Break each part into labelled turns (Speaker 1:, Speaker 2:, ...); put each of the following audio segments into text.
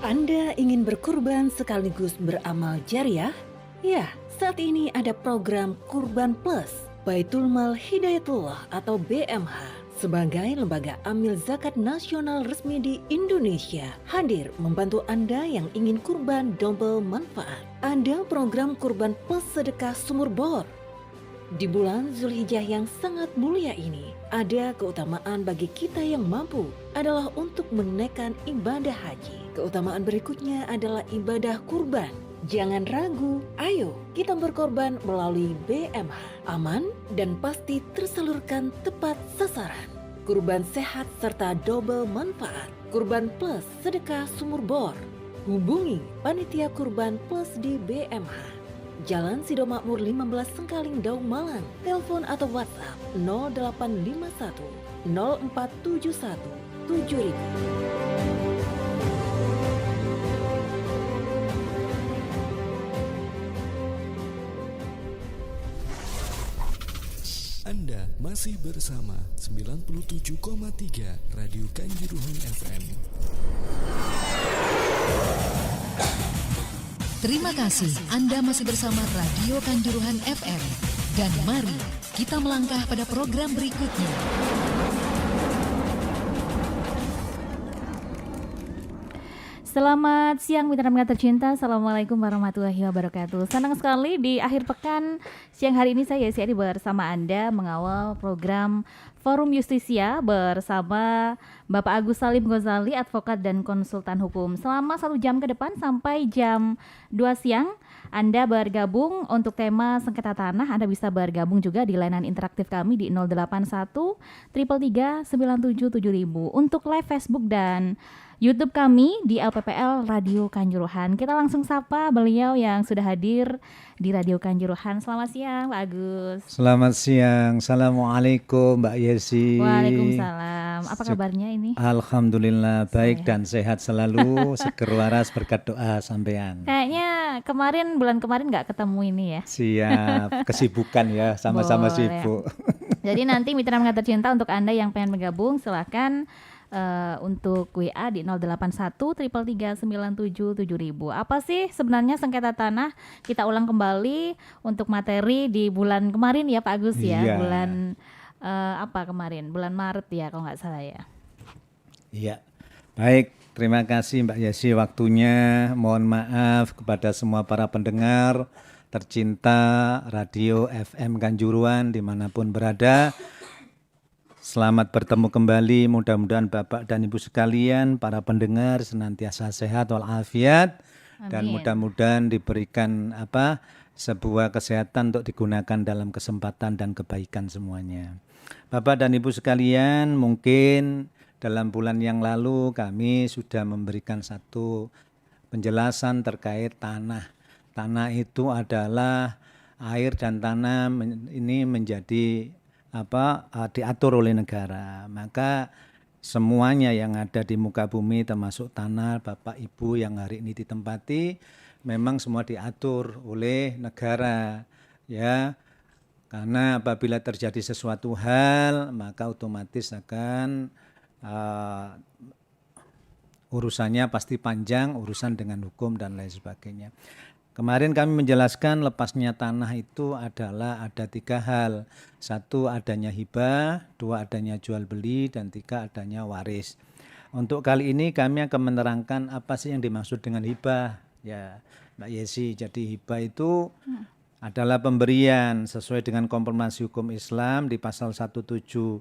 Speaker 1: Anda ingin berkurban sekaligus beramal jariah? Ya, saat ini ada program Kurban Plus Baitul Mal Hidayatullah atau BMH sebagai lembaga amil zakat nasional resmi di Indonesia hadir membantu Anda yang ingin kurban double manfaat. Ada program Kurban Plus Sedekah Sumur Bor. Di bulan Zulhijjah yang sangat mulia ini, ada keutamaan bagi kita yang mampu adalah untuk menunaikan ibadah haji. Keutamaan berikutnya adalah ibadah kurban. Jangan ragu, ayo kita berkorban melalui BMH. Aman dan pasti tersalurkan tepat sasaran. Kurban sehat serta double manfaat. Kurban Plus Sedekah Sumur Bor. Hubungi Panitia Kurban Plus di BMH. Jalan Sido Makmur 15 Sengkaling Daung Malang. Telepon atau WhatsApp 0851 0471 7000.
Speaker 2: Anda masih bersama 97,3 Radio Kanjuruhan FM.
Speaker 3: Terima kasih Anda masih bersama Radio Kanjuruhan FM. Dan mari kita melangkah pada program berikutnya.
Speaker 4: Selamat siang mitra tercinta. Assalamualaikum warahmatullahi wabarakatuh. Senang sekali di akhir pekan siang hari ini saya Yesi Adi bersama Anda mengawal program Forum Justisia bersama Bapak Agus Salim Ghazali, advokat dan konsultan hukum. Selama 1 jam ke depan sampai jam 2 siang Anda bergabung untuk tema sengketa tanah. Anda bisa bergabung juga di layanan interaktif kami di 081 333 977000. Untuk live Facebook dan YouTube kami di LPPL Radio Kanjuruhan. Kita langsung sapa beliau yang sudah hadir di Radio Kanjuruhan. Selamat siang Pak Agus.
Speaker 5: Selamat siang. Assalamualaikum Mbak Yesi.
Speaker 4: Waalaikumsalam. Apa kabarnya ini?
Speaker 5: Alhamdulillah baik dan sehat selalu. Seger waras berkat doa sampean.
Speaker 4: Kayaknya bulan kemarin nggak ketemu ini ya.
Speaker 5: Siap. Kesibukan ya, sama-sama sibuk.
Speaker 4: Jadi nanti mitra tercinta untuk Anda yang pengen bergabung silakan untuk WA di 081 333 977000. Apa sih sebenarnya sengketa tanah? Kita ulang kembali untuk materi di bulan kemarin ya Pak Agus ya.
Speaker 5: Iya.
Speaker 4: Bulan apa kemarin? Bulan Maret ya kalau nggak salah ya.
Speaker 5: Iya. Baik, terima kasih Mbak Yesi waktunya. Mohon maaf kepada semua para pendengar tercinta Radio FM Kanjuruhan dimanapun berada. Selamat bertemu kembali, mudah-mudahan Bapak dan Ibu sekalian, para pendengar senantiasa sehat walafiat. Dan mudah-mudahan diberikan sebuah kesehatan untuk digunakan dalam kesempatan dan kebaikan semuanya. Bapak dan Ibu sekalian, mungkin dalam bulan yang lalu kami sudah memberikan satu penjelasan terkait tanah. Tanah itu adalah air dan tanah ini menjadi diatur oleh negara. Maka semuanya yang ada di muka bumi termasuk tanah Bapak Ibu yang hari ini ditempati memang semua diatur oleh negara ya. Karena apabila terjadi sesuatu hal maka otomatis akan urusannya pasti panjang, urusan dengan hukum dan lain sebagainya. Kemarin kami menjelaskan lepasnya tanah itu adalah ada 3 hal. 1 adanya hibah, 2 adanya jual beli, dan 3 adanya waris. Untuk kali ini kami akan menerangkan apa sih yang dimaksud dengan hibah. Ya, Mbak Yesi, jadi hibah itu adalah pemberian sesuai dengan konfirmasi hukum Islam di pasal 171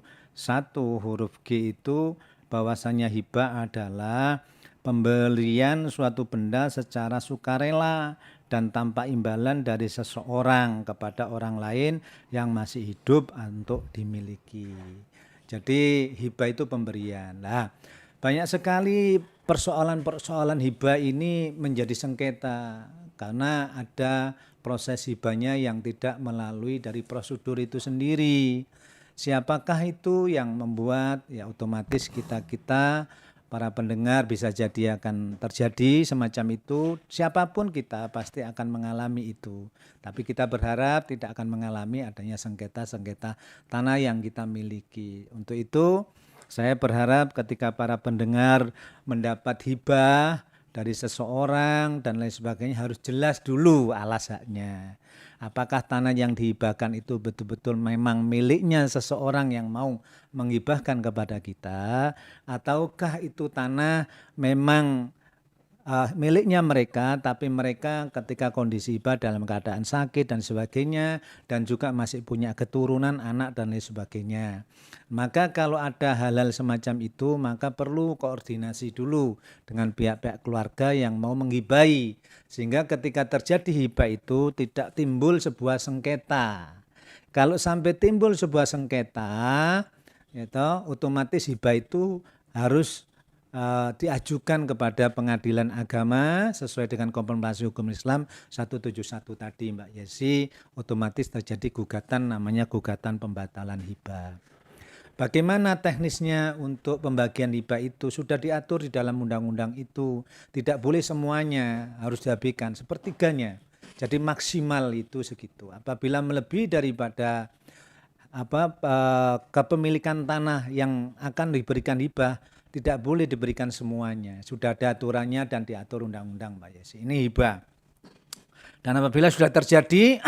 Speaker 5: huruf G itu bahwasanya hibah adalah pemberian suatu benda secara sukarela dan tanpa imbalan dari seseorang kepada orang lain yang masih hidup untuk dimiliki. Jadi hibah itu pemberian. Nah, banyak sekali persoalan-persoalan hibah ini menjadi sengketa karena ada proses hibahnya yang tidak melalui dari prosedur itu sendiri. Siapakah itu yang membuat? Ya otomatis kita para pendengar bisa jadi akan terjadi semacam itu. Siapapun kita pasti akan mengalami itu. Tapi kita berharap tidak akan mengalami adanya sengketa-sengketa tanah yang kita miliki. Untuk itu saya berharap ketika para pendengar mendapat hibah dari seseorang dan lain sebagainya harus jelas dulu alasannya. Apakah tanah yang dihibahkan itu betul-betul memang miliknya seseorang yang mau menghibahkan kepada kita, ataukah itu tanah memang miliknya mereka, tapi mereka ketika kondisi hibah dalam keadaan sakit dan sebagainya, dan juga masih punya keturunan, anak dan lain sebagainya. Maka kalau ada hal-hal semacam itu, maka perlu koordinasi dulu dengan pihak-pihak keluarga yang mau menghibahi, sehingga ketika terjadi hibah itu tidak timbul sebuah sengketa. Kalau sampai timbul sebuah sengketa, itu otomatis hibah itu harus diajukan kepada pengadilan agama sesuai dengan kompensasi hukum Islam 171 tadi Mbak Yesi, otomatis terjadi gugatan, namanya gugatan pembatalan hibah. Bagaimana teknisnya untuk pembagian hibah itu sudah diatur di dalam undang-undang itu, tidak boleh semuanya, harus dihabiskan sepertiganya. Jadi maksimal itu segitu. Apabila melebihi daripada kepemilikan tanah yang akan diberikan hibah, tidak boleh diberikan semuanya. Sudah ada aturannya dan diatur undang-undang Mbak Yesi. Ini hibah. Dan apabila sudah terjadi,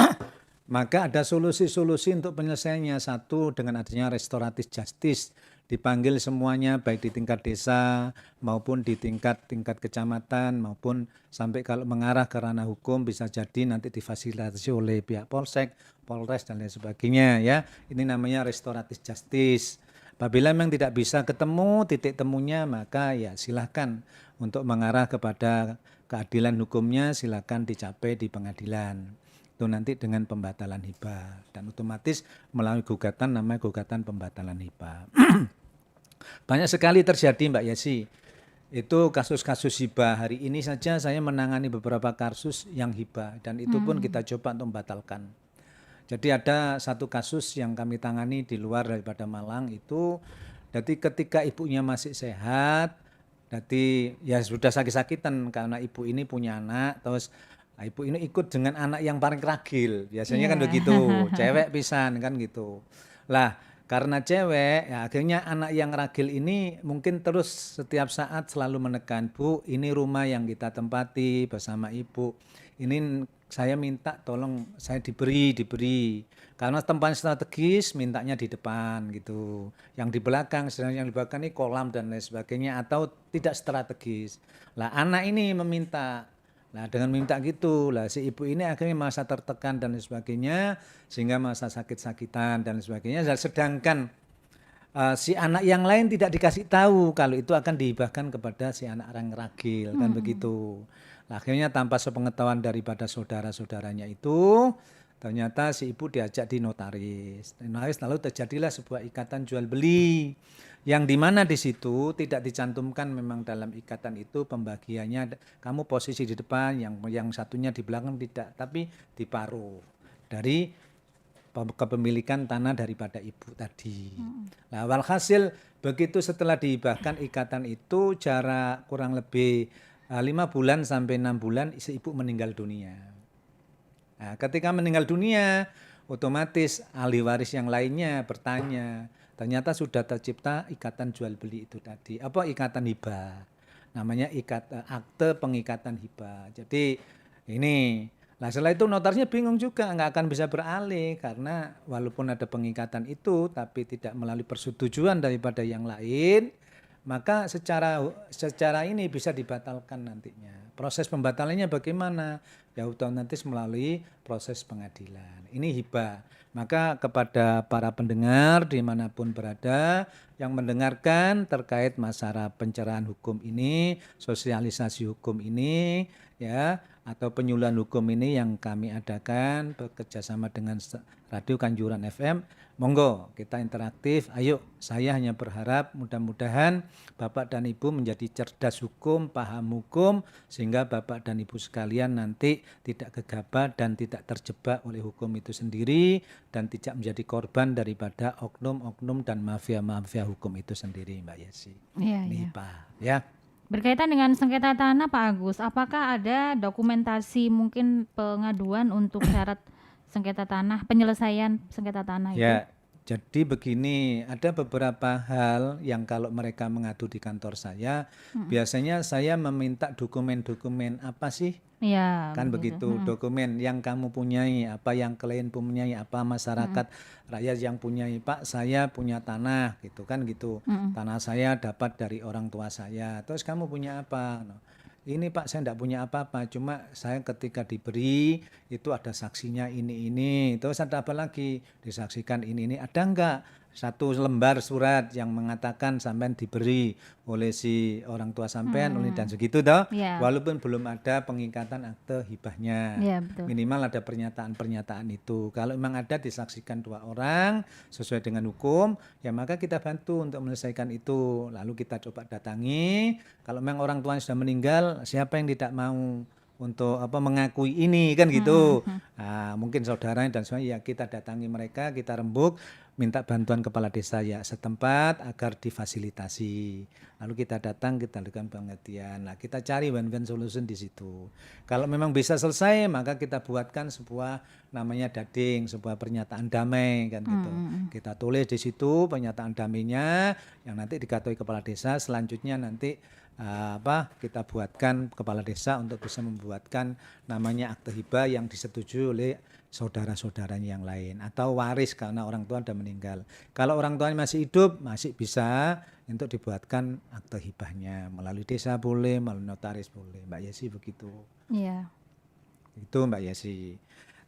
Speaker 5: maka ada solusi-solusi untuk penyelesaiannya. Satu, dengan adanya restoratif justice, dipanggil semuanya baik di tingkat desa maupun di tingkat kecamatan, maupun sampai kalau mengarah ke ranah hukum bisa jadi nanti difasilitasi oleh pihak Polsek, Polres dan lain sebagainya ya. Ini namanya restoratif justice. Apabila memang tidak bisa ketemu titik temunya, maka ya silahkan untuk mengarah kepada keadilan hukumnya, silahkan dicapai di pengadilan. Itu nanti dengan pembatalan hibah dan otomatis melalui gugatan, namanya gugatan pembatalan hibah. Banyak sekali terjadi Mbak Yesi. Itu kasus-kasus hibah. Hari ini saja saya menangani beberapa kasus yang hibah dan itu pun kita coba untuk membatalkan. Jadi ada satu kasus yang kami tangani di luar daripada Malang itu, jadi ketika ibunya masih sehat, jadi ya sudah sakit-sakitan karena ibu ini punya anak, terus ibu ini ikut dengan anak yang paling ragil, biasanya kan begitu, cewek pisan kan gitu. Lah karena cewek, ya akhirnya anak yang ragil ini mungkin terus setiap saat selalu menekan, Bu, ini rumah yang kita tempati bersama ibu, ini saya minta tolong saya diberi karena tempat strategis mintanya di depan gitu, yang di belakang, sedangkan yang di belakang ini kolam dan lain sebagainya atau tidak strategis. Lah anak ini meminta, nah dengan minta gitu lah si ibu ini akhirnya masa tertekan dan lain sebagainya sehingga masa sakit-sakitan dan lain sebagainya, sedangkan si anak yang lain tidak dikasih tahu kalau itu akan dihibahkan kepada si anak orang ragil kan begitu. Nah, akhirnya tanpa sepengetahuan daripada saudara-saudaranya itu, ternyata si ibu diajak di notaris. Notaris lalu terjadilah sebuah ikatan jual beli, yang dimana di situ tidak dicantumkan memang dalam ikatan itu pembagiannya kamu posisi di depan, yang satunya di belakang tidak, tapi diparuh dari kepemilikan tanah daripada ibu tadi. Nah, walhasil begitu setelah dihibahkan ikatan itu jarak kurang lebih 5 bulan sampai 6 bulan si ibu meninggal dunia. Nah, ketika meninggal dunia, otomatis ahli waris yang lainnya bertanya, ternyata sudah tercipta ikatan jual beli itu tadi. Apa ikatan hibah? Namanya akte pengikatan hibah. Jadi ini, nah setelah itu notarisnya bingung juga, nggak akan bisa beralih karena walaupun ada pengikatan itu, tapi tidak melalui persetujuan daripada yang lain. Maka secara ini bisa dibatalkan nantinya. Proses pembatalannya bagaimana? Ya otomatis melalui proses pengadilan. Ini hibah. Maka kepada para pendengar dimanapun berada yang mendengarkan terkait masalah pencerahan hukum ini, sosialisasi hukum ini, ya atau penyuluhan hukum ini yang kami adakan bekerjasama dengan Radio Kanjuruhan FM. Monggo kita interaktif. Ayo, saya hanya berharap mudah-mudahan Bapak dan Ibu menjadi cerdas hukum, paham hukum, sehingga Bapak dan Ibu sekalian nanti tidak gegabah dan tidak terjebak oleh hukum itu sendiri dan tidak menjadi korban daripada oknum-oknum dan mafia-mafia hukum itu sendiri, Mbak Yesi.
Speaker 4: Iya,
Speaker 5: Ini
Speaker 4: iya.
Speaker 5: Pak, ya.
Speaker 4: Berkaitan dengan sengketa tanah Pak Agus, apakah ada dokumentasi mungkin pengaduan untuk syarat sengketa tanah, penyelesaian sengketa tanah itu?
Speaker 5: Ya, Jadi begini, ada beberapa hal yang kalau mereka mengadu di kantor saya, biasanya saya meminta dokumen-dokumen apa sih?
Speaker 4: Iya,
Speaker 5: Kan
Speaker 4: begitu.
Speaker 5: begitu, dokumen yang kamu punyai, apa yang kalian punyai, apa masyarakat rakyat yang punyai, Pak saya punya tanah gitu kan gitu. Tanah saya dapat dari orang tua saya. Terus kamu punya apa? No, ini Pak saya enggak punya apa-apa, cuma saya ketika diberi itu ada saksinya ini. Terus ada apa lagi? Disaksikan ini. Ada enggak satu lembar surat yang mengatakan sampean diberi oleh si orang tua sampean oleh dan segitu toh?
Speaker 4: Iya.
Speaker 5: Walaupun belum ada pengikatan akte hibahnya.
Speaker 4: Iya, betul.
Speaker 5: Minimal ada pernyataan-pernyataan itu. Kalau memang ada disaksikan 2 orang sesuai dengan hukum, ya maka kita bantu untuk menyelesaikan itu. Lalu kita coba datangi. Kalau memang orang tuanya sudah meninggal, siapa yang tidak mau untuk mengakui ini kan gitu. Nah, mungkin saudaranya dan sebagainya, ya kita datangi mereka, kita rembuk, minta bantuan kepala desa ya setempat agar difasilitasi. Lalu kita datang, kita lakukan pengertian. Nah, kita cari one-one solution di situ. Kalau memang bisa selesai, maka kita buatkan sebuah namanya dading, sebuah pernyataan damai kan gitu. Kita tulis di situ pernyataan damainya yang nanti diketahui kepala desa. Selanjutnya nanti kita buatkan kepala desa untuk bisa membuatkan namanya akte hibah yang disetujui oleh saudara-saudaranya yang lain atau waris karena orang tua sudah meninggal. Kalau orang tuanya masih hidup masih bisa untuk dibuatkan akte hibahnya melalui desa boleh, melalui notaris boleh. Mbak Yesi begitu.
Speaker 4: Iya.
Speaker 5: Itu Mbak Yesi.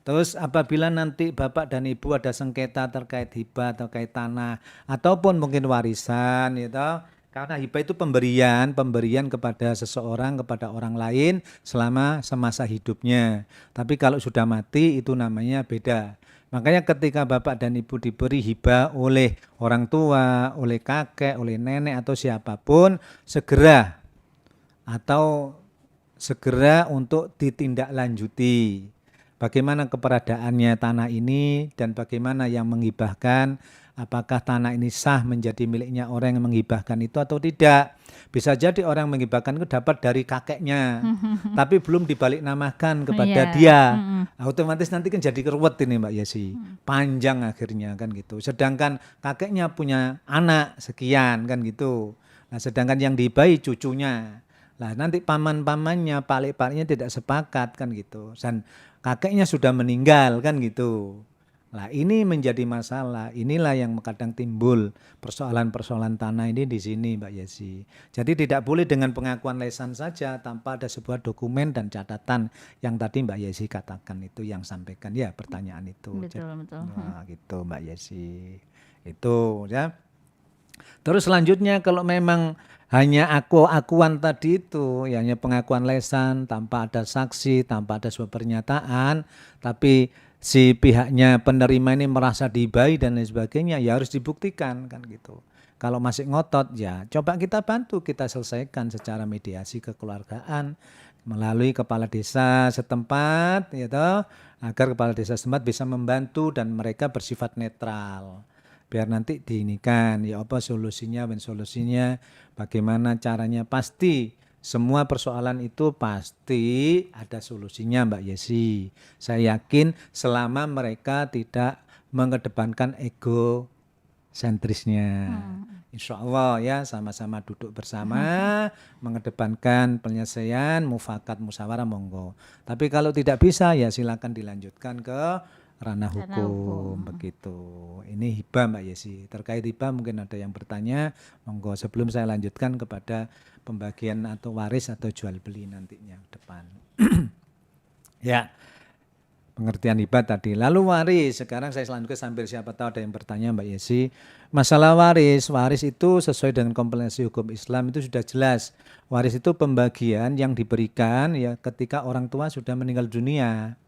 Speaker 5: Terus apabila nanti Bapak dan Ibu ada sengketa terkait hibah, terkait tanah ataupun mungkin warisan gitu. Karena hibah itu pemberian kepada seseorang, kepada orang lain selama semasa hidupnya. Tapi kalau sudah mati itu namanya beda. Makanya ketika Bapak dan Ibu diberi hibah oleh orang tua, oleh kakek, oleh nenek atau siapapun, segera untuk ditindaklanjuti. Bagaimana keberadaannya tanah ini dan bagaimana yang menghibahkan, apakah tanah ini sah menjadi miliknya orang yang menghibahkan itu atau tidak. Bisa jadi orang yang menghibahkan itu dapat dari kakeknya, tapi belum dibalik namakan kepada dia. Otomatis nanti kan jadi keruwet ini Mbak Yesi, panjang akhirnya kan gitu. Sedangkan kakeknya punya anak sekian kan gitu. Nah sedangkan yang dihibahi cucunya. Nah nanti paman-pamannya, palik-paliknya tidak sepakat kan gitu. Dan kakeknya sudah meninggal kan gitu. Nah ini menjadi masalah. Inilah yang kadang timbul persoalan-persoalan tanah ini di sini Mbak Yesi. Jadi tidak boleh dengan pengakuan lisan saja tanpa ada sebuah dokumen dan catatan yang tadi Mbak Yesi katakan itu yang sampaikan ya pertanyaan itu.
Speaker 4: Betul.
Speaker 5: Nah gitu Mbak Yesi. Itu ya. Terus selanjutnya kalau memang hanya akuan tadi itu, ya hanya pengakuan lisan tanpa ada saksi, tanpa ada sebuah pernyataan, tapi si pihaknya penerima ini merasa dihibahi dan lain sebagainya, ya harus dibuktikan kan gitu. Kalau masih ngotot ya coba kita bantu, kita selesaikan secara mediasi kekeluargaan melalui kepala desa setempat gitu, agar kepala desa setempat bisa membantu dan mereka bersifat netral. Biar nanti diinikan ya apa solusinya, bagaimana caranya, pasti semua persoalan itu pasti ada solusinya Mbak Yesi. Saya yakin selama mereka tidak mengedepankan ego sentrisnya. Insya Allah ya sama-sama duduk bersama mengedepankan penyelesaian, mufakat, musyawarah monggo. Tapi kalau tidak bisa ya silakan dilanjutkan ke ranah hukum begitu. Ini hibah Mbak Yesi. Terkait hibah mungkin ada yang bertanya, monggo sebelum saya lanjutkan kepada pembagian atau waris atau jual beli nantinya depan. Ya. Pengertian hibah tadi. Lalu waris, sekarang saya selanjutnya sambil siapa tahu ada yang bertanya Mbak Yesi. Masalah waris itu sesuai dengan kompetensi hukum Islam itu sudah jelas. Waris itu pembagian yang diberikan ya ketika orang tua sudah meninggal dunia.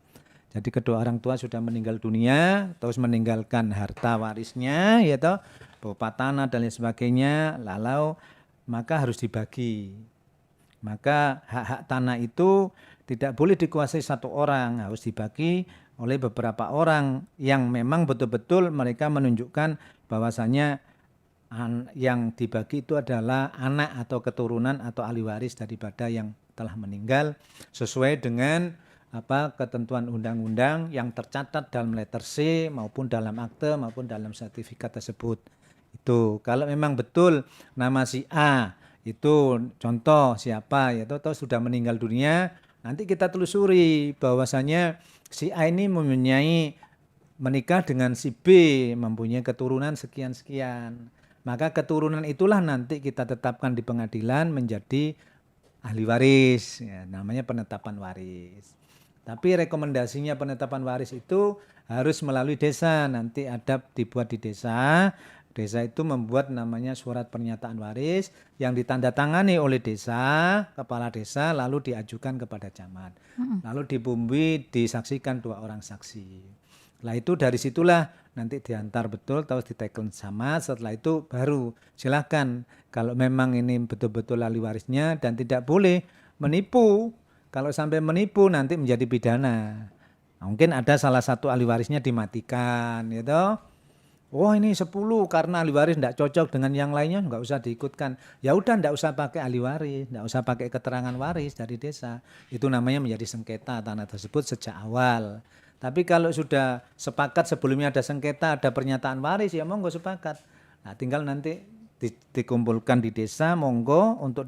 Speaker 5: Jadi kedua orang tua sudah meninggal dunia, terus meninggalkan harta warisnya, ya toh, berupa tanah dan lain sebagainya, lalu maka harus dibagi. Maka hak-hak tanah itu tidak boleh dikuasai satu orang, harus dibagi oleh beberapa orang yang memang betul-betul mereka menunjukkan bahwasannya yang dibagi itu adalah anak atau keturunan atau ahli waris daripada yang telah meninggal sesuai dengan ketentuan undang-undang yang tercatat dalam letter C maupun dalam akte maupun dalam sertifikat tersebut. Itu kalau memang betul nama si A itu contoh siapa ya atau sudah meninggal dunia, nanti kita telusuri bahwasanya si A ini mempunyai menikah dengan si B, mempunyai keturunan sekian-sekian. Maka keturunan itulah nanti kita tetapkan di pengadilan menjadi ahli waris, ya, namanya penetapan waris. Tapi rekomendasinya penetapan waris itu harus melalui desa, nanti ada dibuat di desa. Desa itu membuat namanya surat pernyataan waris yang ditandatangani oleh desa, kepala desa, lalu diajukan kepada camat. Lalu dibumbui, disaksikan 2 orang saksi. Nah itu dari situlah nanti diantar betul, terus diteken sama. Setelah itu baru silakan kalau memang ini betul-betul ahli warisnya dan tidak boleh menipu. Kalau sampai menipu nanti menjadi pidana. Mungkin ada salah satu ahli warisnya dimatikan, gitu. Oh ini 10 karena ahli waris tidak cocok dengan yang lainnya, nggak usah diikutkan. Ya udah nggak usah pakai ahli waris, nggak usah pakai keterangan waris dari desa. Itu namanya menjadi sengketa tanah tersebut sejak awal. Tapi kalau sudah sepakat sebelumnya ada sengketa, ada pernyataan waris, ya monggo sepakat. Nah, tinggal nanti dikumpulkan di desa, monggo untuk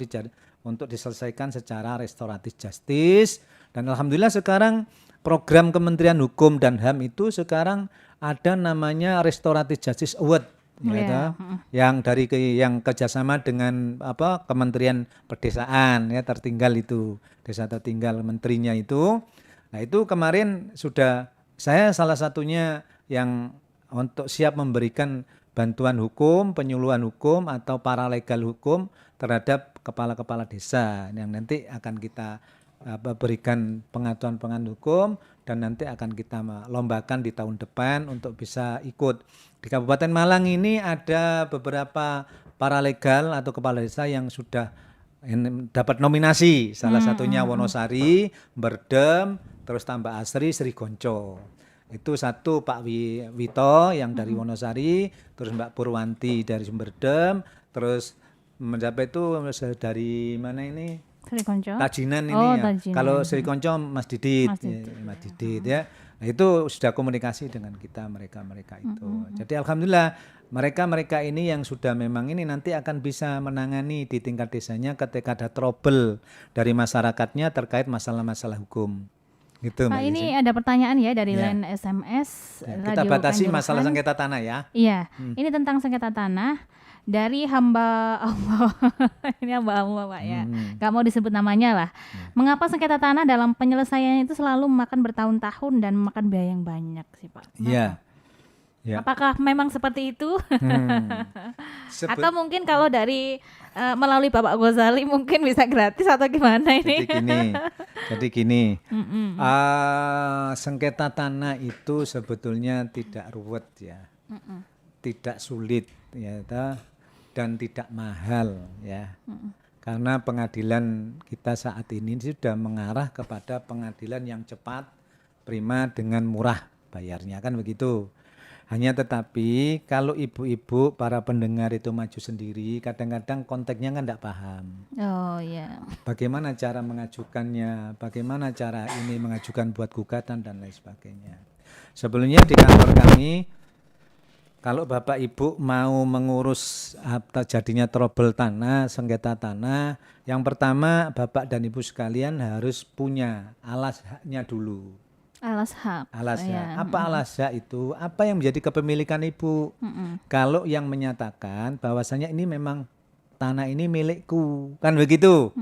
Speaker 5: diselesaikan secara restoratif justice. Dan alhamdulillah sekarang program Kementerian Hukum dan HAM itu sekarang ada namanya Restoratif Justice Award, yang kerjasama dengan Kementerian Pedesaan, ya tertinggal itu, desa tertinggal menterinya itu. Nah itu kemarin sudah saya salah satunya yang untuk siap memberikan bantuan hukum, penyuluhan hukum atau paralegal hukum terhadap kepala-kepala desa yang nanti akan kita berikan pengetahuan hukum dan nanti akan kita lombakan di tahun depan untuk bisa ikut. Di Kabupaten Malang ini ada beberapa paralegal atau kepala desa yang sudah dapat nominasi, salah satunya Wonosari, Berdem, terus Tambak Asri, Sri Gonco. Itu satu Pak Wito yang dari Wonosari, terus Mbak Purwanti dari Sumberdem, terus mencapai itu dari mana ini?
Speaker 4: Sri Konco.
Speaker 5: Tajinan ini ya.
Speaker 4: Tajinan.
Speaker 5: Kalau Sri Konco Mas Didit. Mas Didit ya. Nah, itu sudah komunikasi dengan kita mereka itu. Jadi alhamdulillah mereka ini yang sudah memang ini nanti akan bisa menangani di tingkat desanya ketika ada trouble dari masyarakatnya terkait masalah-masalah hukum. Gitu,
Speaker 4: Pak,
Speaker 5: Mbak
Speaker 4: ini
Speaker 5: Yesi.
Speaker 4: ada pertanyaan ya dari line SMS.
Speaker 5: Ya, kita
Speaker 4: Radio
Speaker 5: batasi
Speaker 4: Kanjuruhan.
Speaker 5: masalah sengketa tanah ya.
Speaker 4: Iya, ini tentang sengketa tanah dari hamba Allah. Ini hamba Allah Pak ya. Gak mau disebut namanya lah. Mengapa sengketa tanah dalam penyelesaian itu selalu memakan bertahun-tahun dan memakan biaya yang banyak sih Pak?
Speaker 5: Iya. Ya.
Speaker 4: Apakah memang seperti itu? Atau mungkin kalau dari melalui Bapak Ghazali mungkin bisa gratis atau gimana ini?
Speaker 5: Jadi gini, sengketa tanah itu sebetulnya tidak ruwet ya, tidak sulit ya, dan tidak mahal ya. Karena pengadilan kita saat ini sudah mengarah kepada pengadilan yang cepat, prima dengan murah bayarnya kan begitu. Hanya tetapi kalau ibu-ibu para pendengar itu maju sendiri, kadang-kadang konteksnya kan tidak paham.
Speaker 4: Oh iya.
Speaker 5: Bagaimana cara mengajukannya, bagaimana cara ini mengajukan buat gugatan dan lain sebagainya. Sebelumnya di kantor kami, kalau Bapak Ibu mau mengurus terjadinya trouble tanah, sengketa tanah, yang pertama Bapak dan Ibu sekalian harus punya alas haknya dulu.
Speaker 4: Alas hak.
Speaker 5: Alas hak. Apa alas hak itu? Apa yang menjadi kepemilikan Ibu? Kalau yang menyatakan bahwasanya ini memang tanah ini milikku, kan begitu.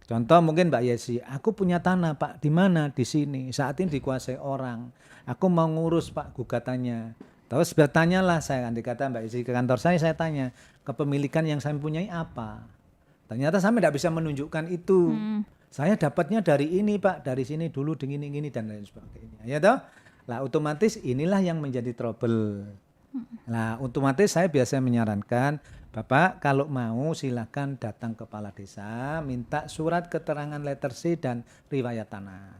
Speaker 5: Contoh mungkin Mbak Yesi, aku punya tanah Pak, di mana? Di sini. Saat ini dikuasai orang. Aku mau ngurus Pak gugatannya. Terus bertanyalah saya, andai kata Mbak Yesi ke kantor saya tanya, kepemilikan yang saya punyai apa? Ternyata saya tidak bisa menunjukkan itu. Saya dapatnya dari ini Pak, dari sini dulu gini dan lain sebagainya. Ya toh? Lah otomatis inilah yang menjadi trouble. Nah otomatis saya biasa menyarankan, Bapak kalau mau silakan datang ke kepala desa, minta surat keterangan letter C dan riwayat tanah.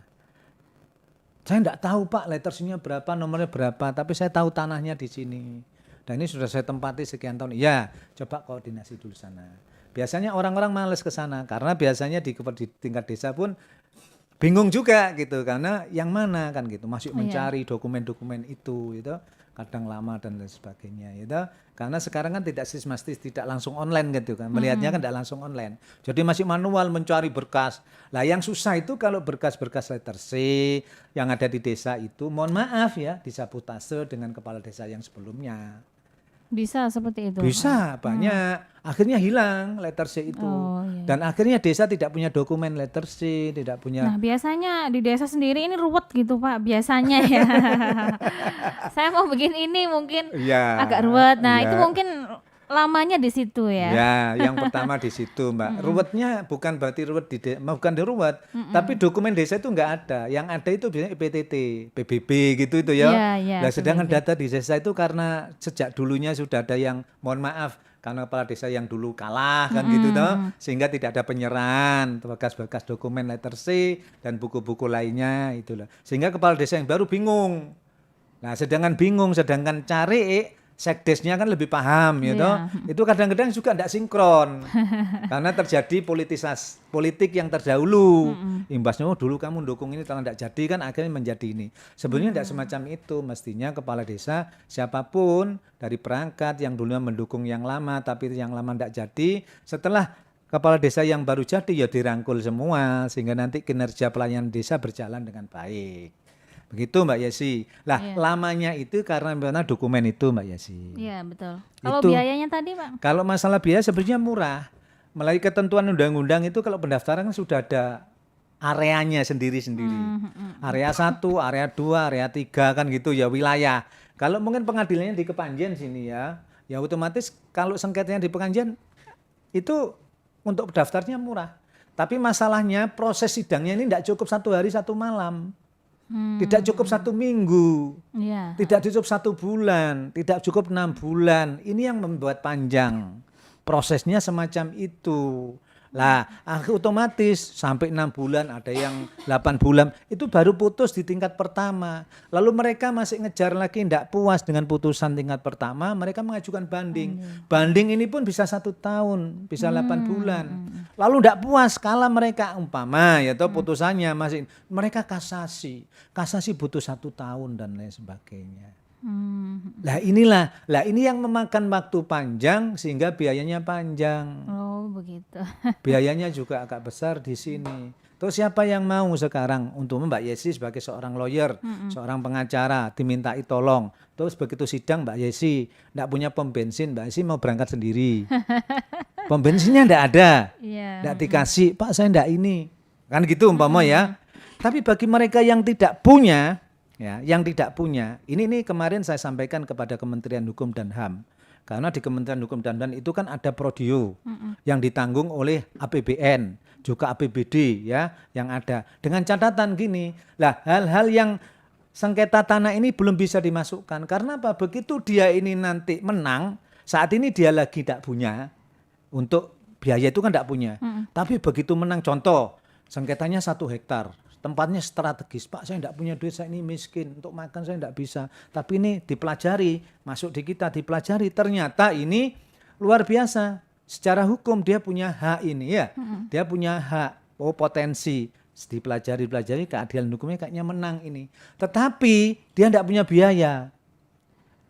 Speaker 5: Saya tidak tahu Pak letter C-nya berapa, nomornya berapa, tapi saya tahu tanahnya di sini. Dan ini sudah saya tempati sekian tahun. Ya, coba koordinasi dulu sana. Biasanya orang-orang males ke sana karena biasanya di tingkat desa pun bingung juga gitu karena yang mana kan gitu masih
Speaker 4: Iya.
Speaker 5: mencari dokumen-dokumen itu gitu kadang lama dan lain sebagainya gitu karena sekarang kan tidak sistematis tidak langsung online gitu kan melihatnya kan tidak langsung online jadi masih manual mencari berkas lah yang susah itu kalau berkas-berkas letter C yang ada di desa itu mohon maaf ya disabotase dengan kepala desa yang sebelumnya
Speaker 4: Bisa seperti itu.
Speaker 5: bisa banyak akhirnya hilang letter C itu
Speaker 4: Oh, iya.
Speaker 5: dan akhirnya desa tidak punya dokumen letter C tidak punya
Speaker 4: Nah, biasanya di desa sendiri ini ruwet gitu, Pak. Biasanya ya. Saya mau bikin ini mungkin
Speaker 5: Iya,
Speaker 4: agak ruwet. Nah,
Speaker 5: iya.
Speaker 4: itu mungkin lamanya di situ ya.
Speaker 5: Ya, yang pertama di situ, Mbak. Ruwetnya bukan berarti ruwet bukan di ruwet, tapi dokumen desa itu enggak ada. Yang ada itu biasanya PTT, PBB gitu itu ya.
Speaker 4: Iya, iya,
Speaker 5: Nah, sedangkan
Speaker 4: PBB.
Speaker 5: data di desa itu karena sejak dulunya sudah ada yang mohon maaf karena kepala desa yang dulu kalah kan gitu toh, sehingga tidak ada penyerahan berkas-berkas dokumen letter C dan buku-buku lainnya itulah. Sehingga kepala desa yang baru bingung. Nah, sedangkan cari sekdesnya kan lebih paham gitu.
Speaker 4: Iya.
Speaker 5: Itu kadang-kadang juga tidak sinkron. Karena terjadi politik yang terdahulu. Imbasnya oh dulu kamu dukung ini kalau tidak jadi kan akhirnya menjadi ini. Sebenarnya tidak semacam itu. Mestinya kepala desa siapapun dari perangkat yang dulunya mendukung yang lama tapi yang lama tidak jadi, setelah kepala desa yang baru jadi ya dirangkul semua sehingga nanti kinerja pelayanan desa berjalan dengan baik. Begitu Mbak Yesi. Lah
Speaker 4: Iya.
Speaker 5: lamanya itu karena mana dokumen itu Mbak Yesi.
Speaker 4: Iya, betul. Kalau
Speaker 5: Itu.
Speaker 4: biayanya tadi, Pak?
Speaker 5: Kalau masalah biaya sebenarnya murah. Melalui ketentuan undang-undang itu kalau pendaftaran kan sudah ada areanya sendiri-sendiri. Area 1, area 2, area 3 kan gitu ya wilayah. Kalau mungkin pengadilannya di Kepanjen sini ya otomatis kalau sengketanya di Kepanjen itu untuk daftarnya murah. Tapi masalahnya proses sidangnya ini tidak cukup 1 hari 1 malam. Tidak cukup 1 minggu.
Speaker 4: Iya.
Speaker 5: Tidak cukup 1 bulan, tidak cukup 6 bulan. Ini yang membuat panjang. Prosesnya semacam itu. Lah, otomatis sampai 6 bulan, ada yang 8 bulan, itu baru putus di tingkat pertama. Lalu mereka masih ngejar lagi, tidak puas dengan putusan tingkat pertama, mereka mengajukan banding. Banding ini pun bisa 1 tahun, bisa 8 bulan. Lalu tidak puas, kalah mereka umpama, ya toh putusannya masih, mereka kasasi. Kasasi butuh 1 tahun dan lain sebagainya. Lah ini yang memakan waktu panjang sehingga biayanya panjang.
Speaker 4: Oh, begitu.
Speaker 5: Biayanya juga agak besar di sini. Terus siapa yang mau sekarang untuk Mbak Yesi sebagai seorang lawyer, seorang pengacara dimintai tolong. Terus begitu sidang Mbak Yesi enggak punya pom bensin, Mbak Yesi mau berangkat sendiri. Pom bensinnya enggak ada.
Speaker 4: Iya.
Speaker 5: Enggak dikasih, Pak saya enggak ini. Kan gitu umpama ya. Tapi bagi mereka yang tidak punya ya, yang tidak punya, ini kemarin saya sampaikan kepada Kementerian Hukum dan HAM. Karena di Kementerian Hukum dan HAM itu kan ada Prodio yang ditanggung oleh APBN, juga APBD ya, yang ada. Dengan catatan gini, lah hal-hal yang sengketa tanah ini belum bisa dimasukkan. Karena apa? Begitu dia ini nanti menang, saat ini dia lagi tidak punya, untuk biaya itu kan tidak punya. Tapi begitu menang, contoh, sengketanya 1 hektar. Tempatnya strategis, Pak saya tidak punya duit, saya ini miskin, untuk makan saya tidak bisa. Tapi ini dipelajari, masuk di kita dipelajari, ternyata ini luar biasa. Secara hukum dia punya hak ini ya, dia punya hak, potensi, dipelajari, keadilan hukumnya kayaknya menang ini. Tetapi dia tidak punya biaya.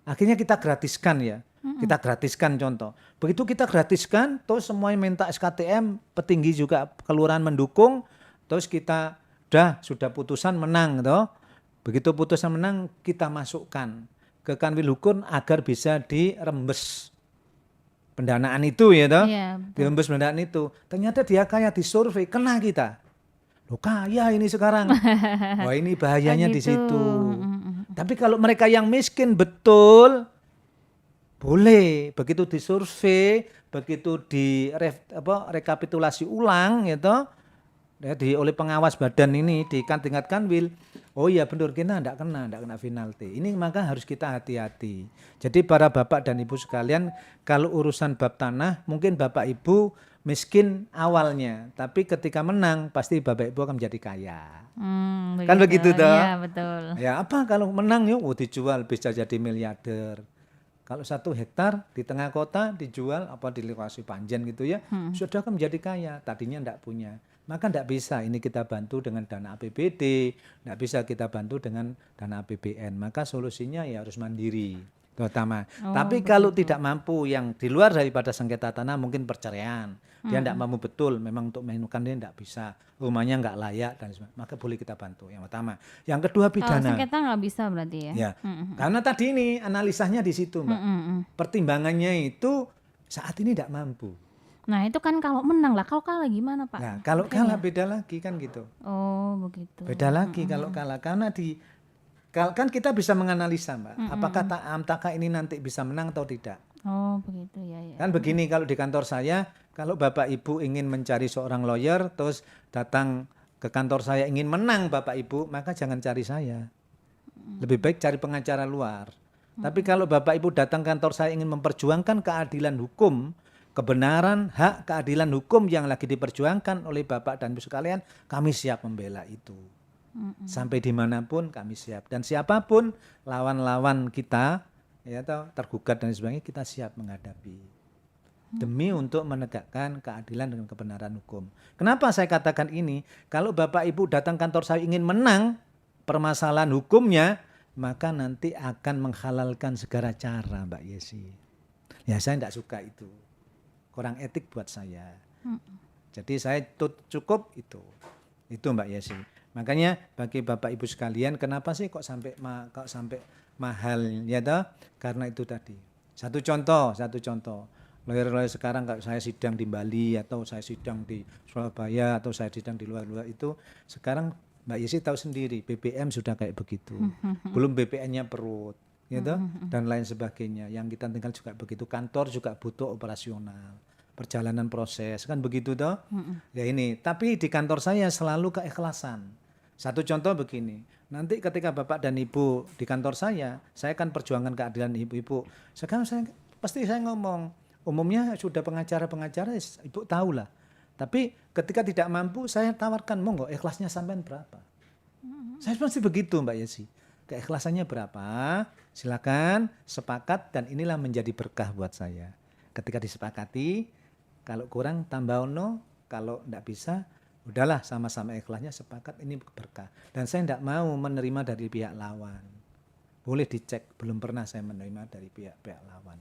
Speaker 5: Akhirnya kita gratiskan ya, kita gratiskan contoh. Begitu kita gratiskan, terus semuanya minta SKTM, petinggi juga kelurahan mendukung, terus kita sudah putusan menang toh. Begitu putusan menang kita masukkan ke Kanwil Hukum agar bisa dirembes pendanaan itu ya toh.
Speaker 4: Iya, betul.
Speaker 5: Dirembes pendanaan itu. Ternyata dia kaya disurvei, kena kita. Loh kaya ini sekarang. Wah ini bahayanya di
Speaker 4: Gitu.
Speaker 5: situ. Tapi kalau mereka yang miskin betul boleh. Begitu disurvei, begitu rekapitulasi ulang ya toh. Ya, oleh pengawas badan ini di tingkat Kanwil, oh iya benar kita tidak kena penalti. Ini maka harus kita hati-hati. Jadi para bapak dan ibu sekalian, kalau urusan bab tanah mungkin bapak ibu miskin awalnya, tapi ketika menang pasti bapak ibu akan menjadi kaya. Kan begitu toh?
Speaker 4: Iya, betul.
Speaker 5: Ya apa kalau menang yuk dijual bisa jadi miliarder. Kalau 1 hektar di tengah kota dijual apa di lokasi Panjen gitu ya, sudah kan menjadi kaya, tadinya enggak punya. Maka enggak bisa ini kita bantu dengan dana APBD, enggak bisa kita bantu dengan dana APBN. Maka solusinya ya harus mandiri, terutama. Tapi kalau tidak mampu yang di luar daripada sengketa tanah mungkin perceraian. Dia enggak mampu betul, memang untuk menemukan dia enggak bisa, rumahnya enggak layak dan sebagainya. Maka boleh kita bantu yang pertama. Yang kedua
Speaker 4: Kalau
Speaker 5: pidana.
Speaker 4: sengketa nggak bisa berarti ya?
Speaker 5: Ya, karena tadi ini analisanya di situ, Mbak. Pertimbangannya itu saat ini tidak mampu.
Speaker 4: Nah itu kan kalau menang lah, kalau kalah gimana Pak?
Speaker 5: Nah, kalau kalah beda lagi kan gitu.
Speaker 4: Oh begitu.
Speaker 5: Beda lagi kalau kalah, karena kan kita bisa menganalisa, Mbak. Apakah ini nanti bisa menang atau tidak?
Speaker 4: Oh begitu ya.
Speaker 5: Kan begini, kalau di kantor saya, kalau Bapak Ibu ingin mencari seorang lawyer, terus datang ke kantor saya ingin menang Bapak Ibu, maka jangan cari saya. Lebih baik cari pengacara luar. Tapi kalau Bapak Ibu datang kantor saya ingin memperjuangkan keadilan hukum, kebenaran, hak keadilan hukum yang lagi diperjuangkan oleh Bapak dan Ibu sekalian, kami siap membela itu. Sampai dimanapun kami siap. Dan siapapun lawan-lawan kita, ya tergugat dan sebagainya, kita siap menghadapi demi untuk menegakkan keadilan dengan kebenaran hukum. Kenapa saya katakan ini? Kalau Bapak Ibu datang kantor saya ingin menang permasalahan hukumnya, maka nanti akan menghalalkan segala cara, Mbak Yesi. Ya saya tidak suka itu, kurang etik buat saya. Jadi saya cukup itu Mbak Yesi. Makanya bagi Bapak Ibu sekalian, kenapa sih kok sampai mahal ya toh? Karena itu tadi. Satu contoh. Lawyer-lawyer sekarang kalau saya sidang di Bali atau saya sidang di Surabaya atau saya sidang di luar-luar itu, sekarang Mbak Yesi tahu sendiri BBM sudah kayak begitu. Belum BPN-nya perut, ya toh? Dan lain sebagainya. Yang kita tinggal juga begitu. Kantor juga butuh operasional. Perjalanan proses kan begitu toh? Ya ini, tapi di kantor saya selalu keikhlasan. Satu contoh begini, nanti ketika Bapak dan Ibu di kantor saya akan perjuangkan keadilan ibu-ibu. Sekarang pasti saya ngomong, umumnya sudah pengacara-pengacara, Ibu tahu lah. Tapi ketika tidak mampu, saya tawarkan, monggo ikhlasnya sampean berapa. Saya pasti begitu Mbak Yesi. Keikhlasannya berapa, silakan sepakat dan inilah menjadi berkah buat saya. Ketika disepakati, kalau kurang tambah ono, kalau tidak bisa, udahlah sama-sama ikhlasnya sepakat ini berkah. Dan saya tidak mau menerima dari pihak lawan. Boleh dicek, belum pernah saya menerima dari pihak lawan.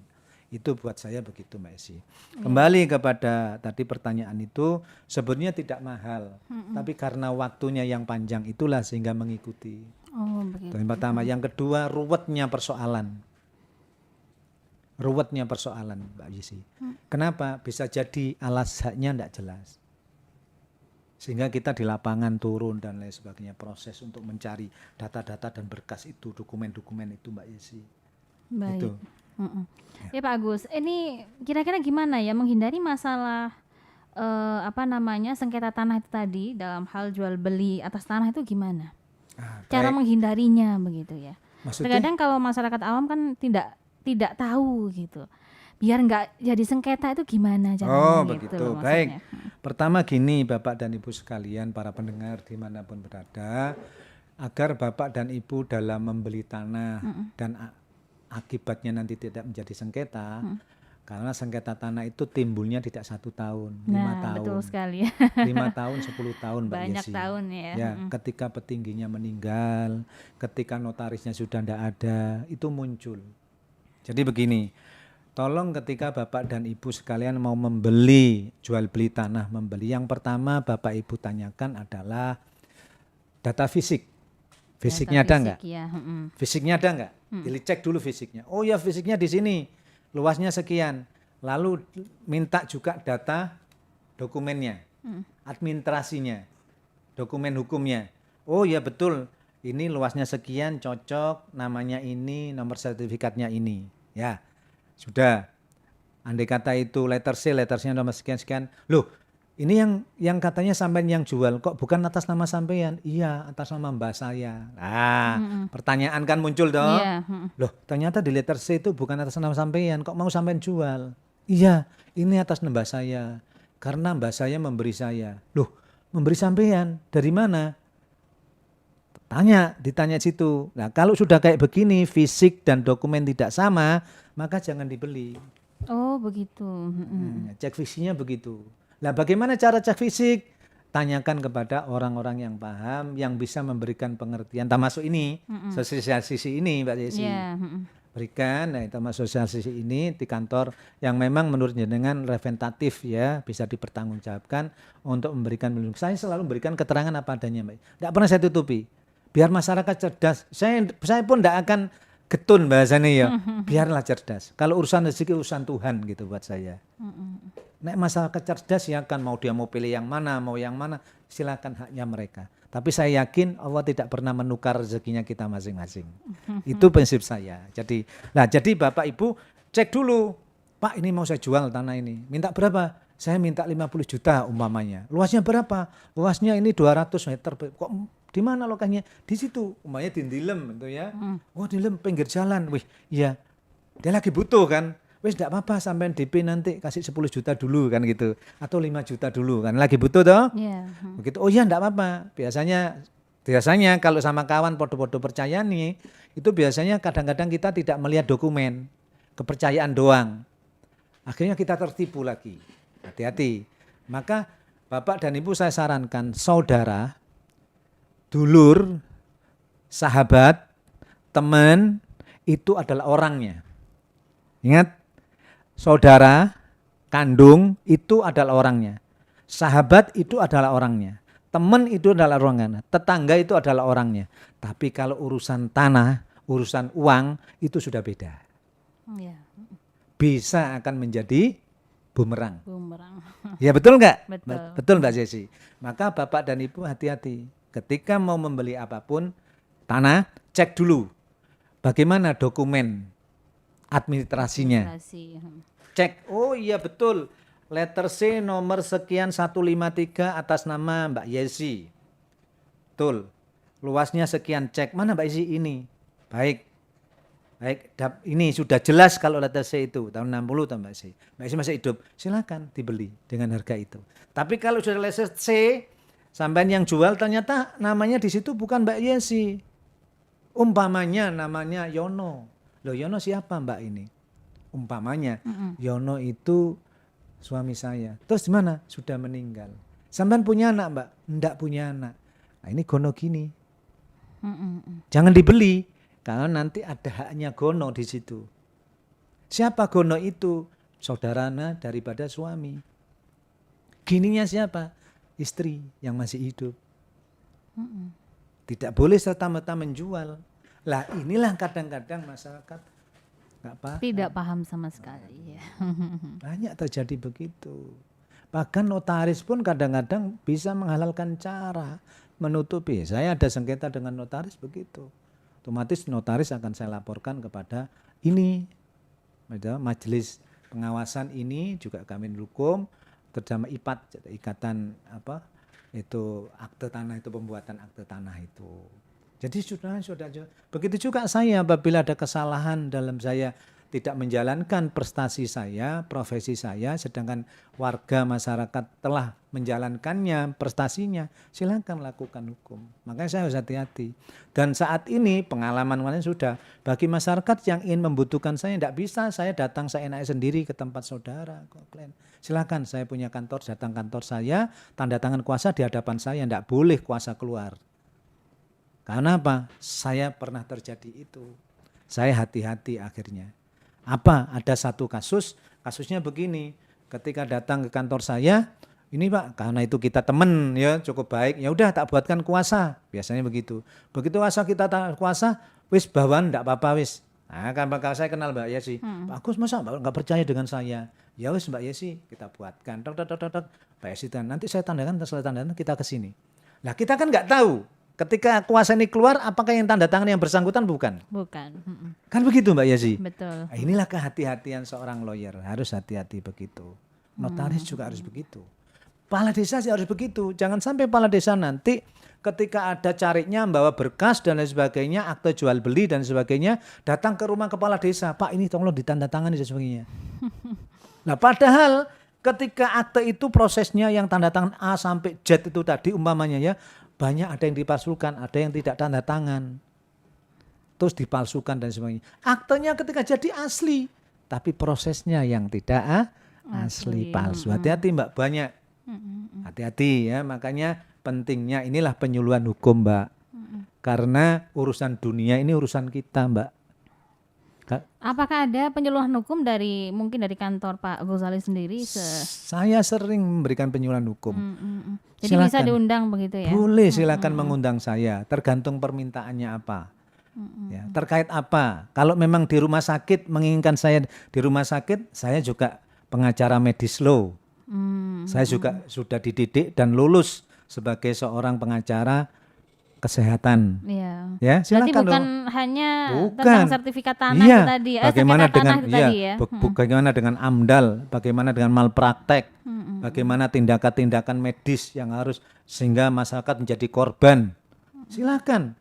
Speaker 5: Itu buat saya begitu Mbak Esi. Kembali kepada tadi pertanyaan itu, sebenarnya tidak mahal. Tapi karena waktunya yang panjang itulah sehingga mengikuti.
Speaker 4: Oh begitu.
Speaker 5: Yang pertama. Yang kedua, ruwetnya persoalan Mbak Yesi. Kenapa? Bisa jadi alasannya tidak jelas. Sehingga kita di lapangan turun dan lain sebagainya, proses untuk mencari data-data dan berkas itu, dokumen-dokumen itu Mbak Yesi.
Speaker 4: Baik.
Speaker 5: Itu.
Speaker 4: Ya Pak Agus, ini kira-kira gimana ya menghindari masalah sengketa tanah itu tadi dalam hal jual beli atas tanah itu gimana? Cara menghindarinya begitu ya.
Speaker 5: Maksudnya?
Speaker 4: Terkadang kalau masyarakat awam kan tidak tahu gitu. Biar nggak jadi sengketa itu gimana caranya gitu.
Speaker 5: Begitu. Baik. Pertama gini Bapak dan Ibu sekalian, para pendengar dimanapun berada, agar Bapak dan Ibu dalam membeli tanah dan akibatnya nanti tidak menjadi sengketa, karena sengketa tanah itu timbulnya tidak 1 tahun, 5 tahun.
Speaker 4: Betul sekali.
Speaker 5: 5 tahun, 10 tahun Mbak
Speaker 4: Banyak
Speaker 5: Yesi.
Speaker 4: tahun ya.
Speaker 5: Ya, ketika petingginya meninggal, ketika notarisnya sudah tidak ada, itu muncul. Jadi begini, tolong ketika Bapak dan Ibu sekalian mau membeli, jual beli tanah, yang pertama Bapak Ibu tanyakan adalah data fisik. Fisiknya ada enggak?
Speaker 4: Ya.
Speaker 5: Fisiknya ada enggak? Dicek dulu fisiknya. Oh ya, fisiknya di sini. Luasnya sekian. Lalu minta juga data dokumennya. Administrasinya. Dokumen hukumnya. Oh ya betul. Ini luasnya sekian, cocok, namanya ini, nomor sertifikatnya ini. Ya. Sudah. Andai kata itu letter C, letternya nomor sekian-sekian. Loh, ini yang katanya sampean yang jual, kok bukan atas nama sampean? Iya, atas nama mbak saya. Nah, pertanyaan kan muncul dong.
Speaker 4: Iya.
Speaker 5: Loh, ternyata di letter C itu bukan atas nama sampean, kok mau sampean jual? Iya, ini atas nama mbak saya. Karena mbak saya memberi saya. Loh, memberi sampean dari mana? ditanya situ. Nah, kalau sudah kayak begini, fisik dan dokumen tidak sama, maka jangan dibeli.
Speaker 4: Oh, begitu.
Speaker 5: Cek fisiknya begitu. Nah, bagaimana cara cek fisik? Tanyakan kepada orang-orang yang paham, yang bisa memberikan pengertian. Termasuk ini, sosialisasi ini, Mbak Desi.
Speaker 4: Yeah.
Speaker 5: Berikan, nah, termasuk sosialisasi ini di kantor yang memang menurut jenengan representatif ya, bisa dipertanggungjawabkan untuk memberikan. Saya selalu memberikan keterangan apa adanya, Mbak. Tidak pernah saya tutupi. Biar masyarakat cerdas. Saya pun tidak akan getun bahasanya ya. Biarlah cerdas. Kalau urusan rezeki urusan Tuhan gitu buat saya. Nek masyarakat cerdas ya kan mau dia mau pilih yang mana, mau yang mana, silakan haknya mereka. Tapi saya yakin Allah tidak pernah menukar rezekinya kita masing-masing. Itu prinsip saya. Jadi Bapak Ibu cek dulu. Pak, ini mau saya jual tanah ini. Minta berapa? Saya minta 50 juta umpamanya. Luasnya berapa? Luasnya ini 200 meter. Kok di mana lokasinya? Di situ. Umpamanya di Dilem gitu ya. Oh, Dilem pinggir jalan. Wih, iya. Dia lagi butuh kan. Wis enggak apa-apa sampai DP nanti kasih 10 juta dulu kan gitu. Atau 5 juta dulu kan. Lagi butuh toh?
Speaker 4: Yeah.
Speaker 5: Begitu. Oh iya enggak apa-apa. Biasanya kalau sama kawan podo-podo percaya nih, itu biasanya kadang-kadang kita tidak melihat dokumen. Kepercayaan doang. Akhirnya kita tertipu lagi. Hati-hati. Maka Bapak dan Ibu saya sarankan saudara, dulur, sahabat, teman itu adalah orangnya. Ingat, saudara kandung itu adalah orangnya. Sahabat itu adalah orangnya. Teman itu adalah orangnya. Tetangga itu adalah orangnya. Tapi kalau urusan tanah, urusan uang itu sudah beda.
Speaker 4: Yeah.
Speaker 5: Bisa akan menjadi bumerang. Ya betul nggak?
Speaker 4: Betul.
Speaker 5: Betul Mbak Jesi. Maka Bapak dan Ibu hati-hati. Ketika mau membeli apapun tanah, cek dulu bagaimana dokumen administrasinya. Cek, oh iya betul. Letter C nomor sekian 153 atas nama Mbak Yesi. Betul. Luasnya sekian, cek. Mana Mbak Yesi ini? Baik, ini sudah jelas kalau letter C itu tahun 60 tahun Mbak Yesi. Mbak Yesi masih hidup, silakan dibeli dengan harga itu. Tapi kalau sudah letter C, sampai yang jual ternyata namanya di situ bukan Mbak Yesi. Umpamanya namanya Yono. Loh Yono siapa Mbak ini? Umpamanya Yono itu suami saya. Terus gimana? Sudah meninggal. Sampai punya anak Mbak? Enggak punya anak. Nah ini gono gini. Jangan dibeli. Karena nanti ada haknya gono di situ. Siapa gono itu? Saudarana daripada suami. Gininya siapa? Istri yang masih hidup. Tidak boleh serta-merta menjual. Lah inilah kadang-kadang masyarakat nggak paham.
Speaker 4: Tidak paham sama sekali. Ya.
Speaker 5: Banyak terjadi begitu. Bahkan notaris pun kadang-kadang bisa menghalalkan cara menutupi. Saya ada sengketa dengan notaris begitu. Otomatis notaris akan saya laporkan kepada ini majelis pengawasan ini juga kami hukum terutama IPAT ikatan itu akte tanah itu pembuatan akte tanah itu. Jadi sudah begitu juga saya apabila ada kesalahan dalam saya tidak menjalankan prestasi saya, profesi saya, sedangkan warga masyarakat telah menjalankannya, prestasinya, silakan lakukan hukum. Makanya saya harus hati-hati. Dan saat ini pengalaman kalian sudah, bagi masyarakat yang ingin membutuhkan saya, tidak bisa saya datang seenaknya sendiri ke tempat saudara. Silakan saya punya kantor, datang kantor saya, tanda tangan kuasa di hadapan saya, tidak boleh kuasa keluar. Karena apa? Saya pernah terjadi itu. Saya hati-hati akhirnya. Apa? Ada satu kasusnya begini. Ketika datang ke kantor saya, ini Pak, karena itu kita teman ya cukup baik, ya udah tak buatkan kuasa. Biasanya begitu. Begitu kita kuasa, wis bawaan enggak apa-apa wis. Nah, kan bakal saya kenal Mbak Yesi. Pak Agus masa Mbak enggak percaya dengan saya? Ya wis Mbak Yesi, kita buatkan. Mbak Yesi, nanti saya tandakan, setelah tandakan kita ke sini. Nah, kita kan enggak tahu. Ketika kuasa ini keluar, apakah yang tanda tangan yang bersangkutan bukan?
Speaker 4: Bukan.
Speaker 5: Kan begitu Mbak Yesi?
Speaker 4: Betul.
Speaker 5: Nah, inilah kehati-hatian seorang lawyer. Harus hati-hati begitu. Notaris juga harus begitu. Kepala desa sih harus begitu. Jangan sampai kepala desa nanti ketika ada cariknya membawa berkas dan lain sebagainya, akte jual beli dan sebagainya, datang ke rumah kepala desa. Pak ini tolong ditandatangani dan sebagainya. Nah padahal ketika akte itu prosesnya yang tanda tangan A sampai Z itu tadi umpamanya ya, banyak ada yang dipalsukan, ada yang tidak tanda tangan. Terus dipalsukan dan sebagainya. Aktenya ketika jadi asli, tapi prosesnya yang tidak asli, palsu. Hati-hati Mbak, banyak. Hati-hati ya, makanya pentingnya inilah penyuluhan hukum Mbak. Karena urusan dunia ini urusan kita Mbak.
Speaker 4: Apakah ada penyuluhan hukum mungkin dari kantor Pak Ghazali sendiri?
Speaker 5: Saya sering memberikan penyuluhan hukum.
Speaker 4: Jadi bisa diundang begitu ya?
Speaker 5: Boleh, silakan mengundang saya, tergantung permintaannya apa. Ya, terkait apa? Kalau memang di rumah sakit menginginkan saya di rumah sakit, saya juga pengacara medis law. Saya juga sudah dididik dan lulus sebagai seorang pengacara kesehatan.
Speaker 4: Iya.
Speaker 5: Ya, silakan.
Speaker 4: Berarti bukan hanya tentang sertifikat tanah itu tadi.
Speaker 5: Bagaimana dengan
Speaker 4: tadi ya?
Speaker 5: Bagaimana dengan AMDAL, bagaimana dengan malpraktek, bagaimana tindakan-tindakan medis yang harus sehingga masyarakat menjadi korban. Silakan.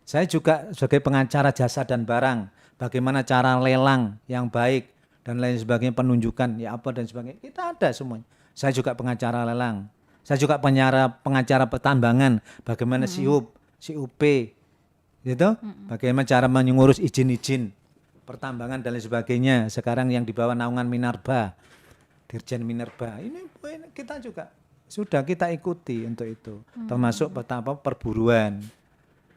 Speaker 5: Saya juga sebagai pengacara jasa dan barang, bagaimana cara lelang yang baik dan lain sebagainya, penunjukan ya apa dan sebagainya. Kita ada semuanya. Saya juga pengacara lelang. Saya juga pengacara pertambangan, bagaimana CUP, gitu. Bagaimana cara mengurus izin-izin pertambangan dan lain sebagainya. Sekarang yang di bawah naungan Minerba, Dirjen Minerba. Ini kita juga sudah kita ikuti untuk itu. Termasuk perburuan.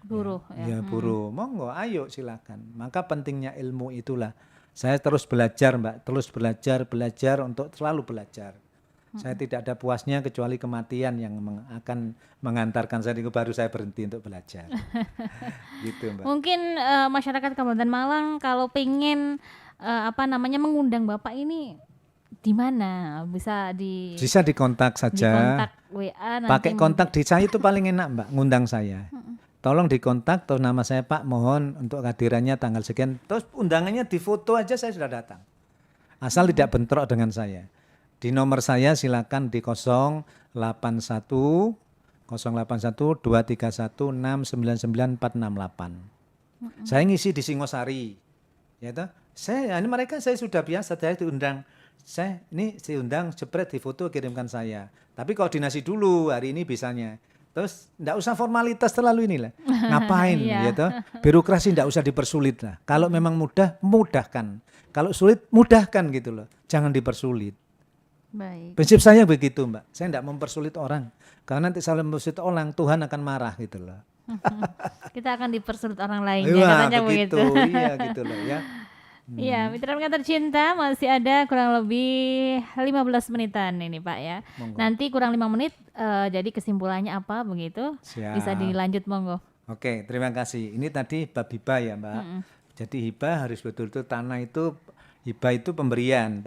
Speaker 4: Buruh
Speaker 5: ya. Buruh. Monggo, ayo silakan. Maka pentingnya ilmu itulah. Saya terus belajar Mbak, terus belajar untuk selalu belajar. Saya tidak ada puasnya kecuali kematian yang akan mengantarkan saya, baru saya berhenti untuk belajar. Gitu Mbak.
Speaker 4: Mungkin masyarakat Kabupaten Malang kalau pengen mengundang Bapak ini di mana? Bisa dikontak saja. Dikontak WA nanti.
Speaker 5: Pakai kontak di saya itu paling enak Mbak, ngundang saya. Tolong dikontak, terus nama saya Pak, mohon untuk kehadirannya tanggal sekian. Terus undangannya difoto aja saya sudah datang. Asal tidak bentrok dengan saya. Di nomor saya silakan di 081 231 699 468. Saya ngisi di Singosari. Ya toh? Mereka saya sudah biasa, saya diundang. Saya ini diundang, jepret di foto kirimkan saya. Tapi koordinasi dulu hari ini bisanya. Terus enggak usah formalitas terlalu inilah. Ngapain ya toh? Birokrasi enggak usah dipersulit lah. Kalau memang mudah, mudahkan. Kalau sulit, mudahkan gitu loh. Jangan dipersulit.
Speaker 4: Baik.
Speaker 5: Prinsip saya begitu Mbak, saya tidak mempersulit orang, karena nanti saya mempersulit orang, Tuhan akan marah gitu loh.
Speaker 4: Kita akan dipersulit orang lain, katanya begitu.
Speaker 5: Iya gitu loh ya.
Speaker 4: Iya, mitra pendengar tercinta, masih ada kurang lebih 15 menitan ini Pak ya. Monggo. Nanti kurang 5 menit, jadi kesimpulannya apa begitu?
Speaker 5: Siap.
Speaker 4: Bisa dilanjut monggo.
Speaker 5: Oke, terima kasih. Ini tadi bab hibah ya Mbak. Jadi hibah harus betul-betul tanah itu, hibah itu pemberian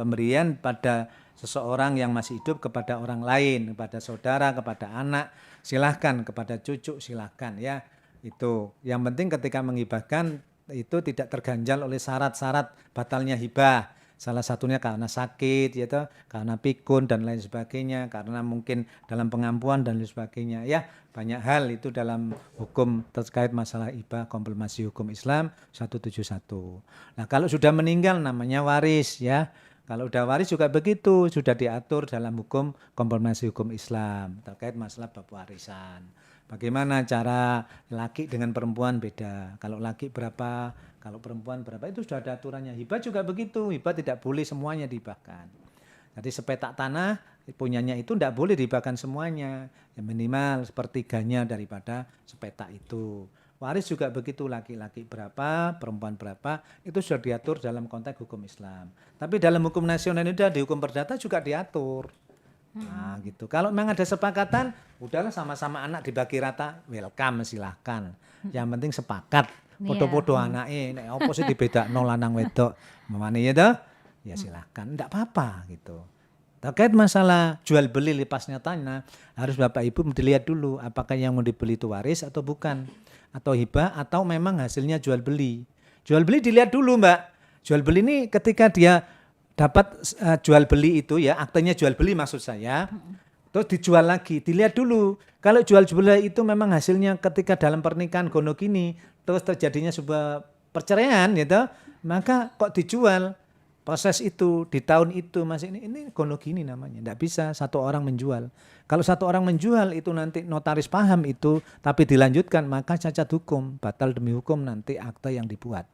Speaker 5: pada seseorang yang masih hidup kepada orang lain, kepada saudara, kepada anak, silahkan, kepada cucu silahkan ya. Itu yang penting ketika menghibahkan itu tidak terganjal oleh syarat-syarat batalnya hibah. Salah satunya karena sakit, yaitu karena pikun dan lain sebagainya, karena mungkin dalam pengampuan dan lain sebagainya. Ya, banyak hal itu dalam hukum terkait masalah hibah, kompilasi hukum Islam 171. Nah, kalau sudah meninggal namanya waris ya. Kalau udah waris juga begitu, sudah diatur dalam hukum kompilasi hukum Islam terkait masalah bab warisan. Bagaimana cara laki dengan perempuan beda. Kalau laki berapa, kalau perempuan berapa, itu sudah ada aturannya. Hibah juga begitu, hibah tidak boleh semuanya dihibahkan. Jadi sepetak tanah punyanya itu tidak boleh dihibahkan semuanya. Ya minimal sepertiganya daripada sepetak itu. Waris juga begitu, laki-laki berapa, perempuan berapa, itu sudah diatur dalam konteks hukum Islam. Tapi dalam hukum nasional ini di hukum perdata juga diatur. Nah gitu. Kalau memang ada sepakatan, udahlah sama-sama anak dibagi rata, welcome silahkan. Yang penting sepakat. Podo-podo anaknya, nek opo sih dibedakno lanang wedok. Memane ya toh? Ya silahkan, enggak apa-apa gitu. Terkait masalah jual beli lepasnya tanah, harus Bapak Ibu dilihat dulu apakah yang mau dibeli itu waris atau bukan. Atau hibah atau memang hasilnya jual beli. Jual beli dilihat dulu Mbak. Jual beli ini ketika dia dapat jual beli itu ya, aktenya jual beli maksud saya, terus dijual lagi, dilihat dulu. Kalau jual beli itu memang hasilnya ketika dalam pernikahan gono gini, terus terjadinya sebuah perceraian gitu, maka kok dijual. proses itu di tahun itu masih ini gonogini namanya. Tidak bisa satu orang menjual. Kalau satu orang menjual itu nanti notaris paham itu, tapi dilanjutkan maka cacat hukum, batal demi hukum nanti akte yang dibuat.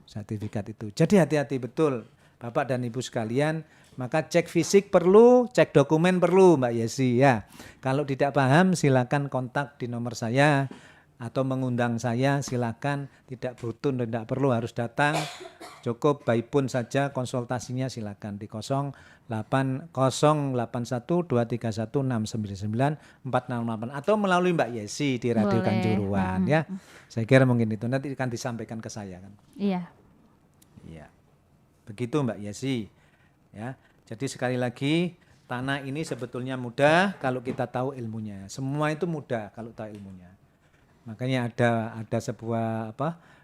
Speaker 5: Sertifikat itu. Jadi hati-hati betul Bapak dan Ibu sekalian, maka cek fisik perlu, cek dokumen perlu Mbak Yesi ya. Kalau tidak paham silakan kontak di nomor saya atau mengundang saya, silakan, tidak butuh, tidak perlu harus datang, cukup by phone saja konsultasinya, silakan di 081231699468 atau melalui Mbak Yesi di Radio
Speaker 4: Boleh.
Speaker 5: Kanjuruhan ya. Saya kira mungkin itu nanti akan disampaikan ke saya kan.
Speaker 4: Iya.
Speaker 5: Iya. Begitu Mbak Yesi ya. Jadi sekali lagi tanah ini sebetulnya mudah kalau kita tahu ilmunya. Semua itu mudah kalau tahu ilmunya. Makanya ada sebuah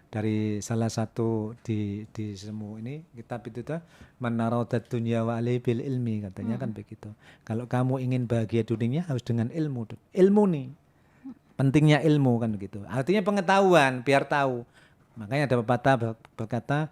Speaker 5: dari salah satu di semu ini kitab itu tuh Manarodat dunya wa alai bil ilmi katanya kan begitu. Kalau kamu ingin bahagia dunia harus dengan ilmu. Ilmu nih. Pentingnya ilmu kan begitu. Artinya pengetahuan biar tahu. Makanya ada pepatah berkata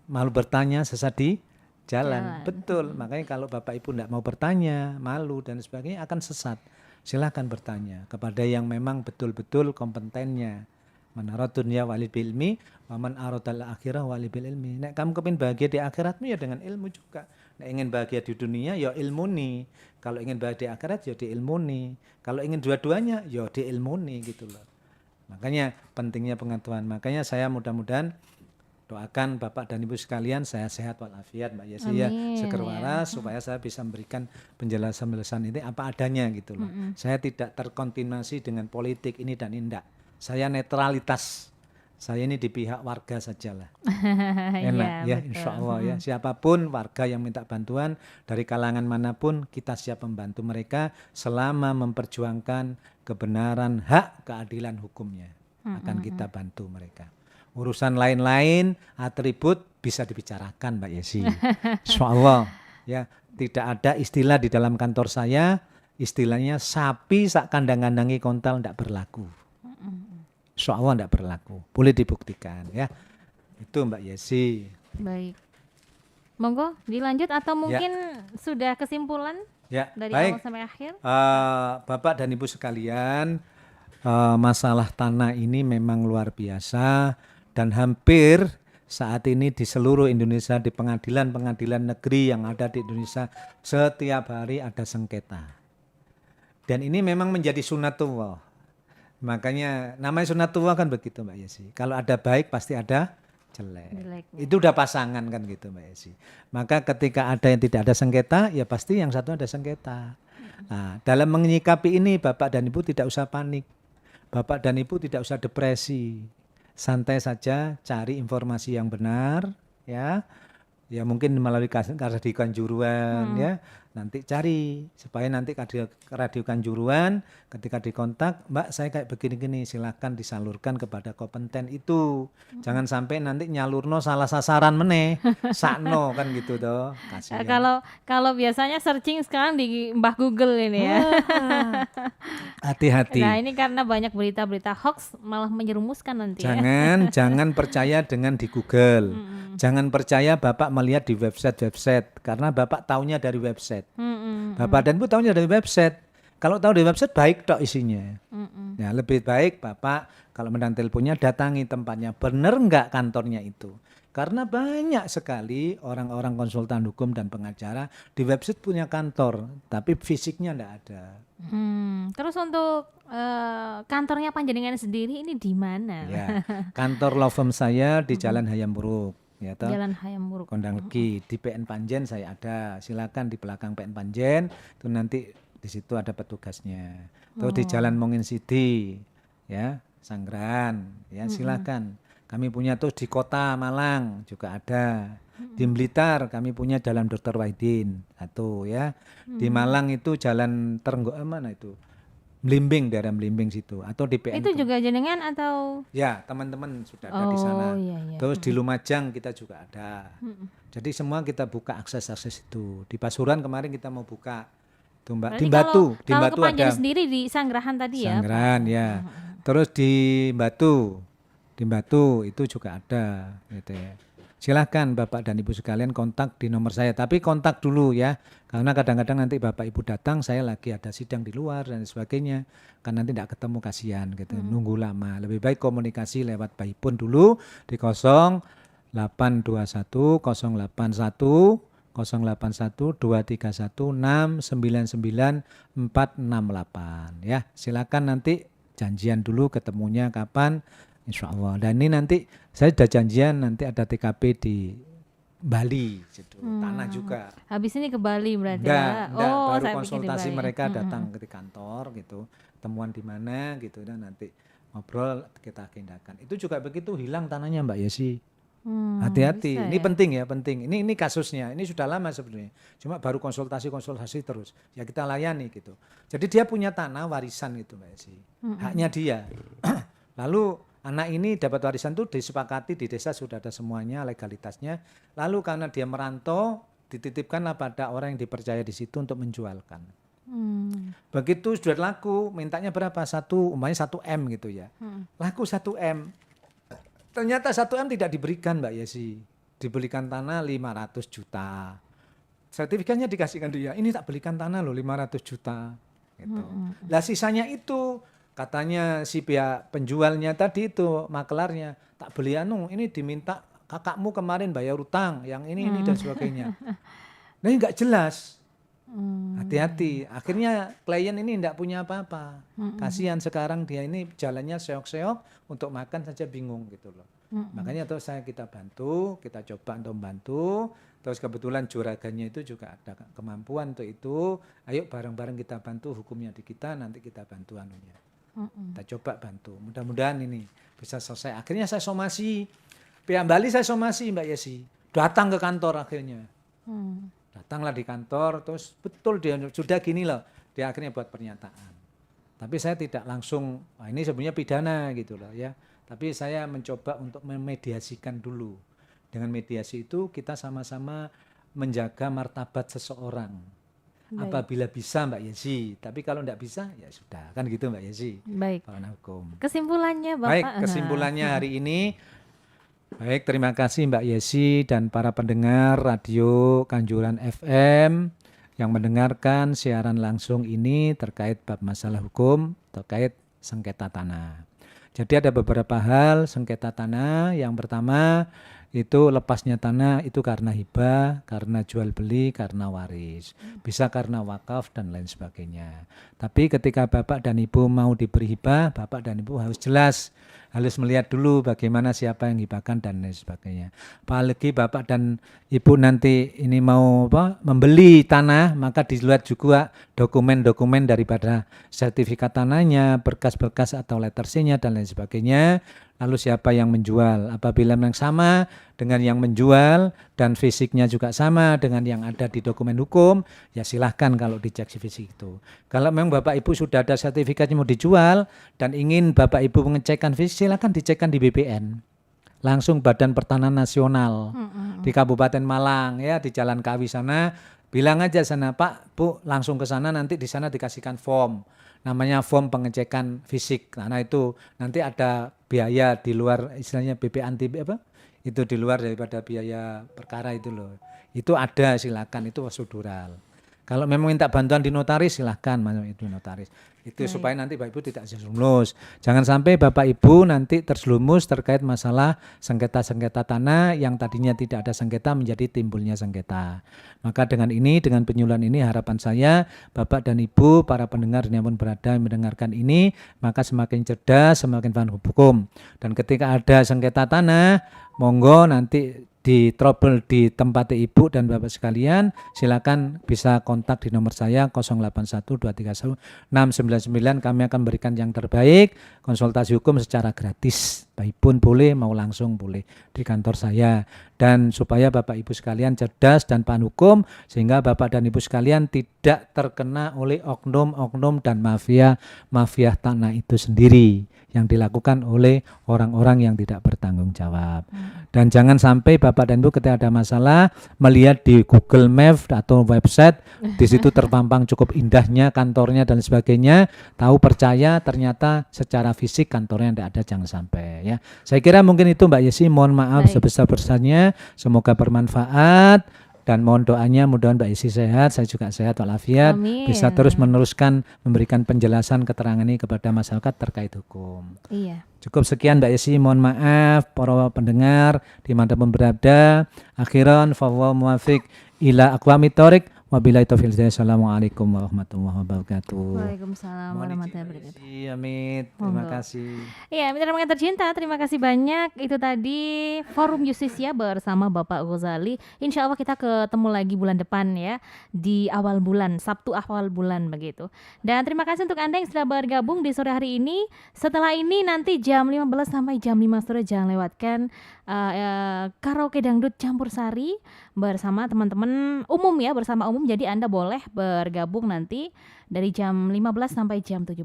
Speaker 5: malu bertanya sesat di jalan. Betul. Makanya kalau Bapak Ibu tidak mau bertanya, malu dan sebagainya akan sesat. Silakan bertanya kepada yang memang betul-betul kompetennya. Man arad dunya walil ilmi wa man aradal akhirah walil ilmi. Nek kamu kepin bahagia di akhiratmu ya dengan ilmu juga. Nek ingin bahagia di dunia ya ilmuni. Kalau ingin bahagia di akhirat ya diilmuni. Kalau ingin dua-duanya ya diilmuni gitu loh. Makanya pentingnya pengetahuan. Makanya saya mudah-mudahan doakan Bapak dan Ibu sekalian saya sehat walafiat Mbak Yesi ya, seger waras supaya saya bisa memberikan penjelasan-penjelasan ini apa adanya gitu loh. Saya tidak terkontaminasi dengan politik ini dan ini enggak. Saya netralitas. Saya ini di pihak warga sajalah. Enak ya, insya Allah ya. Siapapun warga yang minta bantuan dari kalangan manapun kita siap membantu mereka selama memperjuangkan kebenaran hak keadilan hukumnya. Akan kita bantu mereka. Urusan lain-lain, atribut bisa dibicarakan Mbak Yesi. Insyaallah ya, tidak ada istilah di dalam kantor saya, istilahnya sapi sak kandang-kandangi kontal tidak berlaku. Insyaallah tidak berlaku. Boleh dibuktikan ya. Itu Mbak Yesi.
Speaker 4: Baik. Monggo dilanjut atau mungkin sudah kesimpulan
Speaker 5: Ya,
Speaker 4: dari
Speaker 5: baik.
Speaker 4: awal sampai akhir?
Speaker 5: Bapak dan Ibu sekalian, masalah tanah ini memang luar biasa. Dan hampir saat ini di seluruh Indonesia, di pengadilan-pengadilan negeri yang ada di Indonesia, setiap hari ada sengketa. Dan ini memang menjadi sunatullah. Makanya namanya sunatullah kan begitu Mbak Yesi. Kalau ada baik pasti ada jelek. Itu udah pasangan kan gitu Mbak Yesi. Maka ketika ada yang tidak ada sengketa, ya pasti yang satu ada sengketa. Nah, dalam menyikapi ini Bapak dan Ibu tidak usah panik. Bapak dan Ibu tidak usah depresi. Santai saja, cari informasi yang benar, ya. Ya mungkin melalui Radio Kanjuruhan ya. Nanti cari supaya nanti Radio Kanjuruhan ketika dikontak, Mbak saya kayak begini-gini, silakan disalurkan kepada kompeten itu. Jangan sampai nanti nyalurno salah sasaran meneh, sakno kan gitu toh.
Speaker 4: Kalau biasanya searching sekarang di Mbah Google ini ya.
Speaker 5: Hati-hati.
Speaker 4: Nah, ini karena banyak berita-berita hoax malah menyerumuskan nanti ya.
Speaker 5: Jangan percaya dengan di Google. Jangan percaya Bapak melihat di website karena Bapak taunya dari website. Bapak dan Ibu taunya dari website. Kalau tahu dari website baik tok isinya. Ya, lebih baik Bapak kalau menang teleponnya datangi tempatnya. Bener enggak kantornya itu? Karena banyak sekali orang-orang konsultan hukum dan pengacara di website punya kantor, tapi fisiknya enggak ada.
Speaker 4: Terus untuk kantornya panjenengan sendiri ini di mana?
Speaker 5: Ya, kantor law firm saya di Jalan Hayam Buruk. Ya,
Speaker 4: Jalan Hayam Buruk.
Speaker 5: Kondang Legi di PN Panjen saya ada. Silakan di belakang PN Panjen itu nanti di situ ada petugasnya. Terus di Jalan Mongin Sidi ya, Sanggrahan ya, silakan. Kami punya tuh di Kota Malang juga ada. Di Blitar kami punya Jalan Dr. Wahidin satu ya. Di Malang itu Jalan mana itu? Melimbing, daerah Melimbing situ atau di PN.
Speaker 4: Itu juga jenengan atau?
Speaker 5: Ya, teman-teman sudah ada di sana.
Speaker 4: Iya.
Speaker 5: Terus di Lumajang kita juga ada. Jadi semua kita buka akses-akses itu. Di Pasuruan kemarin kita mau buka. Tuh Mbak, di Batu, di Batu ada.
Speaker 4: Sendiri di Sanggrahan tadi ya.
Speaker 5: Sanggrahan ya. Terus di Batu itu juga ada gitu ya. Silahkan Bapak dan Ibu sekalian kontak di nomor saya. Tapi kontak dulu ya, karena kadang-kadang nanti Bapak Ibu datang, saya lagi ada sidang di luar dan sebagainya. Kan nanti tidak ketemu, kasihan gitu, nunggu lama. Lebih baik komunikasi lewat by phone dulu di 0821 081 081 231 699 468 ya. Silakan nanti janjian dulu ketemunya kapan, insya Allah. Dan ini nanti saya sudah janjian nanti ada TKP di Bali gitu, tanah juga.
Speaker 4: Habis ini ke Bali berarti
Speaker 5: Enggak, baru
Speaker 4: saya pikir di
Speaker 5: konsultasi
Speaker 4: Bali.
Speaker 5: mereka datang ke kantor gitu, temuan di mana gitu, dan nanti ngobrol kita agendakan. Itu juga begitu hilang tanahnya Mbak Yesi. Hati-hati,
Speaker 4: bisa
Speaker 5: ini
Speaker 4: ya?
Speaker 5: penting ya, penting. Ini kasusnya, ini sudah lama sebenarnya. Cuma baru konsultasi terus. Ya kita layani gitu. Jadi dia punya tanah warisan gitu Mbak Yesi. Haknya dia. Lalu anak ini dapat warisan itu disepakati di desa, sudah ada semuanya legalitasnya. Lalu karena dia merantau, dititipkanlah pada orang yang dipercaya di situ untuk menjualkan. Begitu sudah laku, mintanya berapa? Umpamanya 1 M gitu ya. Laku 1 M. Ternyata 1 M tidak diberikan Mbak Yesi. Dibelikan tanah 500 juta. Sertifikatnya dikasihkan dia, ini tak belikan tanah loh 500 juta. Gitu. Lah sisanya itu katanya si pihak penjualnya tadi itu, makelarnya, tak beli ini diminta kakakmu kemarin bayar utang, yang ini dan sebagainya. Nah ini nggak jelas. Hati-hati. Akhirnya klien ini tidak punya apa-apa. Kasihan sekarang dia ini jalannya seok-seok, untuk makan saja bingung gitu loh. Makanya terus kita bantu, kita coba untuk membantu. Terus kebetulan juragannya itu juga ada kemampuan untuk itu. Ayo bareng-bareng kita bantu, hukumnya di kita, nanti kita bantu anunya. Kita coba bantu. Mudah-mudahan ini bisa selesai. Akhirnya saya somasi. Pihak Bali saya somasi Mbak Yesi. Datang ke kantor akhirnya. Datanglah di kantor, terus betul dia sudah gini loh. Dia akhirnya buat pernyataan. Tapi saya tidak langsung, ini sebenarnya pidana gitu loh ya. Tapi saya mencoba untuk memediasikan dulu. Dengan mediasi itu kita sama-sama menjaga martabat seseorang. Apabila bisa Mbak Yesi, tapi kalau tidak bisa ya sudah, kan gitu Mbak Yesi.
Speaker 4: Baik.
Speaker 5: Kalau hukum.
Speaker 4: Kesimpulannya Bapak.
Speaker 5: Baik, kesimpulannya hari ini. Baik, terima kasih Mbak Yesi dan para pendengar Radio Kanjuruhan FM yang mendengarkan siaran langsung ini terkait bab masalah hukum terkait sengketa tanah. Jadi ada beberapa hal sengketa tanah. Yang pertama itu lepasnya tanah itu karena hibah, karena jual beli, karena waris. Bisa karena wakaf dan lain sebagainya. Tapi ketika Bapak dan Ibu mau diberi hibah, Bapak dan Ibu harus jelas. Harus melihat dulu bagaimana siapa yang hibahkan dan lain sebagainya. Apalagi Bapak dan Ibu nanti ini mau membeli tanah, maka dilihat juga dokumen-dokumen daripada sertifikat tanahnya, berkas-berkas atau letter C-nya dan lain sebagainya. Lalu siapa yang menjual? Apabila yang sama dengan yang menjual dan fisiknya juga sama dengan yang ada di dokumen hukum, ya silahkan kalau dicek fisik itu. Kalau memang Bapak Ibu sudah ada sertifikatnya mau dijual dan ingin Bapak Ibu mengecekkan fisik, silahkan dicekkan di BPN. Langsung Badan Pertanahan Nasional di Kabupaten Malang ya, di Jalan Kawi sana. Bilang aja sana Pak, Bu, langsung ke sana, nanti di sana dikasihkan form. Namanya form pengecekan fisik. Nah itu nanti ada biaya di luar istilahnya BP anti itu di luar daripada biaya perkara itu loh. Itu ada, silakan, itu prosedural. Kalau memang minta bantuan di notaris silahkan masuk itu notaris. Itu supaya nanti Bapak Ibu tidak terjerumus. Jangan sampai Bapak Ibu nanti terjerumus terkait masalah sengketa-sengketa tanah yang tadinya tidak ada sengketa menjadi timbulnya sengketa. Maka dengan ini, dengan penyuluhan ini harapan saya Bapak dan Ibu, para pendengar dimanapun berada yang mendengarkan ini, maka semakin cerdas, semakin paham hukum. Dan ketika ada sengketa tanah, monggo nanti di trouble di tempat Ibu dan Bapak sekalian, silakan bisa kontak di nomor saya 0812316999. Kami akan berikan yang terbaik, konsultasi hukum secara gratis. Baik pun boleh, mau langsung boleh di kantor saya. Dan supaya Bapak Ibu sekalian cerdas dan paham hukum, sehingga Bapak dan Ibu sekalian tidak terkena oleh oknum-oknum dan mafia tanah itu sendiri yang dilakukan oleh orang-orang yang tidak bertanggung jawab. Dan jangan sampai Bapak dan Ibu ketika ada masalah melihat di Google Maps atau website, di situ terpampang cukup indahnya kantornya dan sebagainya, tahu percaya ternyata secara fisik kantornya tidak ada, jangan sampai ya. Saya kira mungkin itu Mbak Yesi, mohon maaf
Speaker 4: Baik.
Speaker 5: sebesar-besarnya, semoga bermanfaat. Dan mohon doanya mudah-mudahan Mbak Isi sehat, saya juga sehat walafiat,
Speaker 4: Amin.
Speaker 5: bisa terus meneruskan memberikan penjelasan keterangan ini kepada masyarakat terkait hukum.
Speaker 4: Iya.
Speaker 5: Cukup sekian Mbak Isi, mohon maaf para pendengar dimanapun berada. Akhiran fahuwa muwafiq ila aqwamit thoriq. Wabillahi taufiq wal hidayah. Assalamualaikum warahmatullahi wabarakatuh.
Speaker 4: Waalaikumsalam
Speaker 5: Mohon
Speaker 4: warahmatullahi
Speaker 5: izin, Mbak
Speaker 4: wabarakatuh.
Speaker 5: Isi, Amit. Terima
Speaker 4: Monggo.
Speaker 5: kasih.
Speaker 4: Iya, mitra yang tercinta, terima kasih banyak. Itu tadi Forum Justisia bersama Bapak Ghazali. Insya Allah kita ketemu lagi bulan depan ya, di awal bulan, Sabtu awal bulan begitu. Dan terima kasih untuk Anda yang sudah bergabung di sore hari ini. Setelah ini nanti jam 15 sampai jam 5 sore jangan lewatkan karaoke dangdut campur sari bersama teman-teman umum ya, bersama umum. Jadi Anda boleh bergabung nanti dari jam 15 sampai jam 17.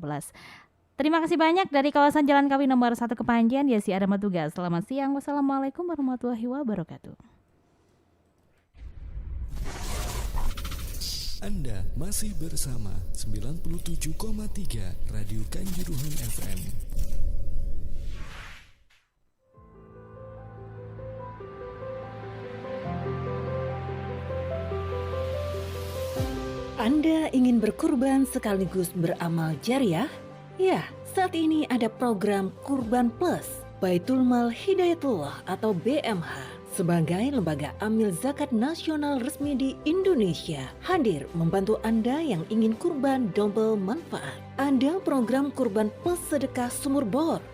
Speaker 4: Terima kasih banyak dari kawasan Jalan Kawi nomor 1 Kepanjen, Yesi Adama Tugas. Selamat siang. Wassalamualaikum warahmatullahi wabarakatuh.
Speaker 2: Anda masih bersama 97,3 Radio Kanjuruhan FM.
Speaker 1: Anda ingin berkurban sekaligus beramal jariah? Ya, saat ini ada program Kurban Plus Baitul Mal Hidayatullah atau BMH sebagai lembaga amil zakat nasional resmi di Indonesia hadir membantu Anda yang ingin kurban double manfaat. Ada program Kurban Plus Sedekah Sumur Bor.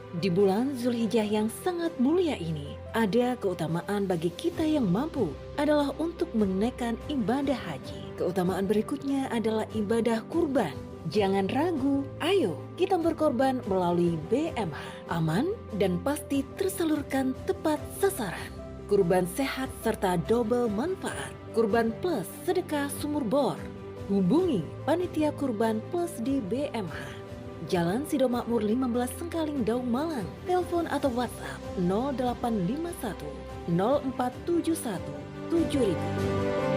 Speaker 1: Di bulan Zulhijjah yang sangat mulia ini, ada keutamaan bagi kita yang mampu adalah untuk menunaikan ibadah haji. Keutamaan berikutnya adalah ibadah kurban. Jangan ragu, ayo kita berkorban melalui BMH. Aman dan pasti tersalurkan tepat sasaran. Kurban sehat serta double manfaat. Kurban Plus Sedekah Sumur Bor. Hubungi Panitia Kurban Plus di BMH. Jalan Sido Makmur 15 Sengkaling Daung Malang. Telepon atau WhatsApp 0851 0471 7000.